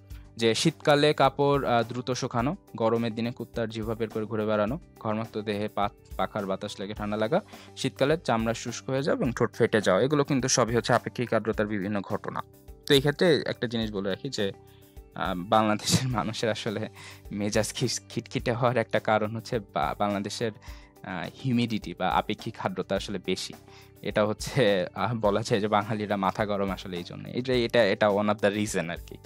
যে শীতকালে কাপড় দ্রুত শুকানো, গরমের দিনে কুত্তার জিহ্বা বের করে ঘুরে বেড়ানো, ঘর্মাক্ত দেহে পাখার বাতাস লেগে ঠান্ডা লাগা, শীতকালে চামড়া শুষ্ক হয়ে যাওয়া এবং ঠোঁট ফেটে যাওয়া, এগুলো কিন্তু সবই হচ্ছে আপেক্ষিক আর্দ্রতার বিভিন্ন ঘটনা। তো এই ক্ষেত্রে একটা জিনিস বলে রাখি যে বাংলাদেশের মানুষের আসলে মেজাজ খিটখিটে হওয়ার একটা কারণ হচ্ছে বাংলাদেশের হিউমিডিটি বা আপেক্ষিক আর্দ্রতা আসলে বেশি। এটা হচ্ছে বলা যায় যে বাঙালিরা মাথা গরম আসলে এই জন্য, এটা ওয়ান অফ দ্য রিজন আর কি।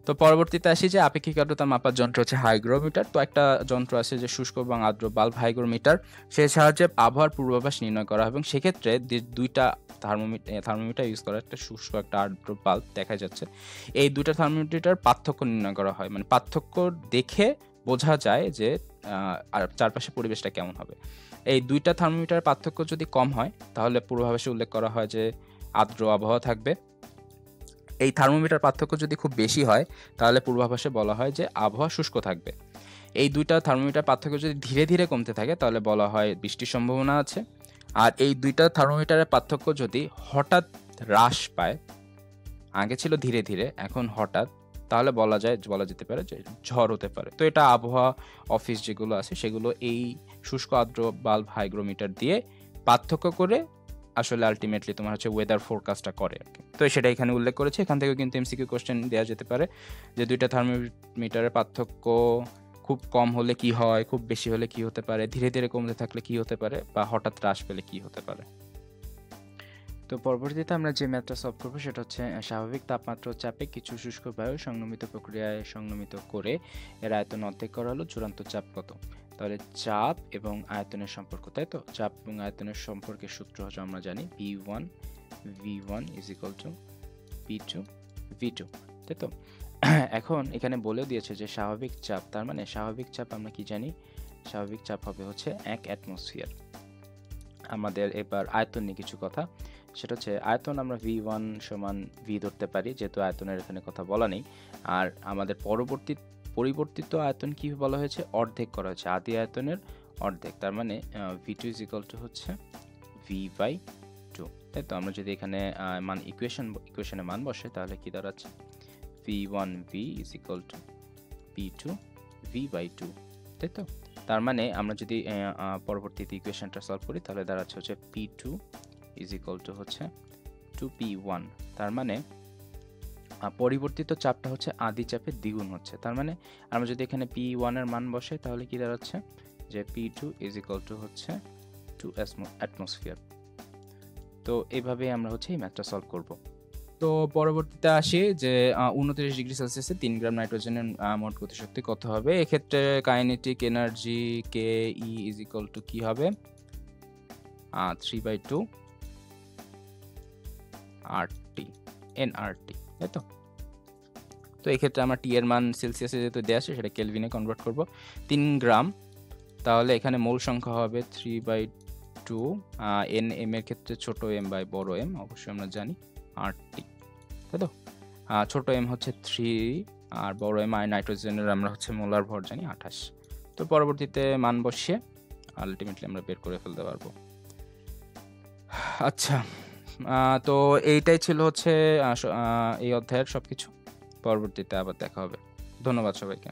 তো পরবর্তীতে আসি যে আপেক্ষিক আর্দ্রতা মাপার যন্ত্র হচ্ছে হাইগ্রোমিটার। তো একটা যন্ত্র আছে যে শুষ্ক এবং আর্দ্র বাল্ব হাইগ্রোমিটার, সেই সাহায্যে আবহাওয়ার পূর্বাভাস নির্ণয় করা হয় এবং সেক্ষেত্রে দুইটা থার্মোমিটার ইউজ করা, একটা শুষ্ক একটা আর্দ্র বাল্ব দেখা যাচ্ছে, এই দুইটা থার্মোমিটার পার্থক্য নির্ণয় করা হয়। মানে পার্থক্য দেখে বোঝা যায় যে চারপাশে পরিবেশটা কেমন হবে। এই দুইটা থার্মোমিটারের পার্থক্য যদি কম হয়, তাহলে পূর্বাভাসে উল্লেখ করা হয় যে আর্দ্র আবহাওয়া থাকবে। এই থার্মোমিটার পার্থক্য যদি খুব বেশি হয়, তাহলে পূর্বাভাসে বলা হয় যে আবহাওয়া শুষ্ক থাকবে। এই দুইটা থার্মোমিটার পার্থক্য যদি ধীরে ধীরে কমতে থাকে, তাহলে বলা হয় বৃষ্টির সম্ভাবনা আছে। আর এই দুইটা থার্মোমিটারের পার্থক্য যদি হঠাৎ হ্রাস পায়, আগে ছিল ধীরে ধীরে, এখন হঠাৎ, তাহলে বলা যেতে পারে যে ঝড় হতে পারে। তো এটা আবহাওয়া অফিস যেগুলো আছে সেগুলো এই শুষ্ক আর্দ্র বাল্ব হাইগ্রোমিটার দিয়ে পার্থক্য করে আসলে আলটিমেটলি তোমার হচ্ছে ওয়েদার ফোরকাস্টটা করে আর কি। তো সেটা এখানে উল্লেখ করেছে। এখান থেকে কিন্তু এমসিকিউ কোশ্চেন দেওয়া যেতে পারে যে দুইটা থার্মোমিটারের পার্থক্য খুব কম হলে কি হয়, খুব বেশি হলে কি হতে পারে, ধীরে ধীরে কমতে থাকলে কি হতে পারে, বা হঠাৎ হ্রাস পেলে কি হতে পারে। তো পরবর্তীতে আমরা যে ম্যাথটা সলভ করবো সেটা হচ্ছে স্বাভাবিক তাপমাত্রা ও চাপে কিছু শুষ্ক বায়ু সংনমিত প্রক্রিয়ায় সংনমিত করে এর আয়তন অর্ধেক করা হলো, চূড়ান্ত চাপ কত? তাহলে চাপ এবং আয়তনের সম্পর্ক, তাই তো? চাপ এবং আয়তনের সম্পর্কের সূত্র হচ্ছে আমরা জানি P1 V1 is equal two P2 V2, তাই তো? এখন এখানে বলে দিয়েছে যে স্বাভাবিক চাপ, তার মানে স্বাভাবিক চাপ আমরা কি জানি? স্বাভাবিক চাপ হবে হচ্ছে 1 অ্যাটমসফিয়ার। আমাদের এবার আয়তন নিয়ে কিছু কথা, সেটা হচ্ছে আয়তন আমরা V1 সমান V ধরতে পারি, যেহেতু আয়তনের এখানে কথা বলা নেই। আর আমাদের পরিবর্তিত আয়তন কি বলা হয়েছে, অর্ধেক করা হয়েছে, আদি আয়তনের অর্ধেক, তার মানে V2 ইজ ইকুয়াল টু হচ্ছে V/2, তাই তো। আমরা যদি এখানে মান ইকুয়েশনে মান বসে তাহলে কি দাঁড়াচ্ছে, V1V is equal two P2 V/2, তাই তো। তার মানে আমরা যদি পরবর্তীতে ইকুয়েশনটা সলভ করি তাহলে দাঁড়াচ্ছে হচ্ছে P2 ইজ ইকুয়াল টু হচ্ছে 2P1, তার মানে পরিবর্তিত চাপটা হচ্ছে আদি চাপের দ্বিগুণ হচ্ছে। তার মানে আমরা যদি এখানে P1 এর মান বসাই তাহলে কি দাঁড়াচ্ছে, যে P2 ইজ ইকুয়াল টু হচ্ছে 2 অ্যাটমসফিয়ার। তো এইভাবে আমরা হচ্ছে এই ম্যাথটা সলভ করব। তো পরবর্তীতে আসি যে 29 ডিগ্রি সেলসিয়াসে 3 গ্রাম নাইট্রোজেনের মোট গতিশক্তি কত হবে। এক্ষেত্রে kinetic energy K E is equal two কি হবে, 3/2 RT nRT, তাই তো। তো এক্ষেত্রে আমরা টি এর মান সেলসিয়াসে যেহেতু দেওয়া আছে সেটা কেলভিনে কনভার্ট করব। 3 গ্রাম, তাহলে এখানে মোল সংখ্যা হবে 3/2, এন এম এর ক্ষেত্রে ছোট এম বাই বড় এম অবশ্যই আমরা জানি RT, তাই তো। ছোট এম হচ্ছে 3 আর বড় এম নাইট্রোজেনের আমরা হচ্ছে মোলার ভর জানি 28। তো পরবর্তীতে মান বসিয়ে আলটিমেটলি আমরা বের করে ফেলতে পারবো। আচ্ছা, তো এইটাই ছিল হচ্ছে এই অধ্যায়ের সবকিছু। পরবর্তীতে আবার দেখা হবে। ধন্যবাদ সবাইকে।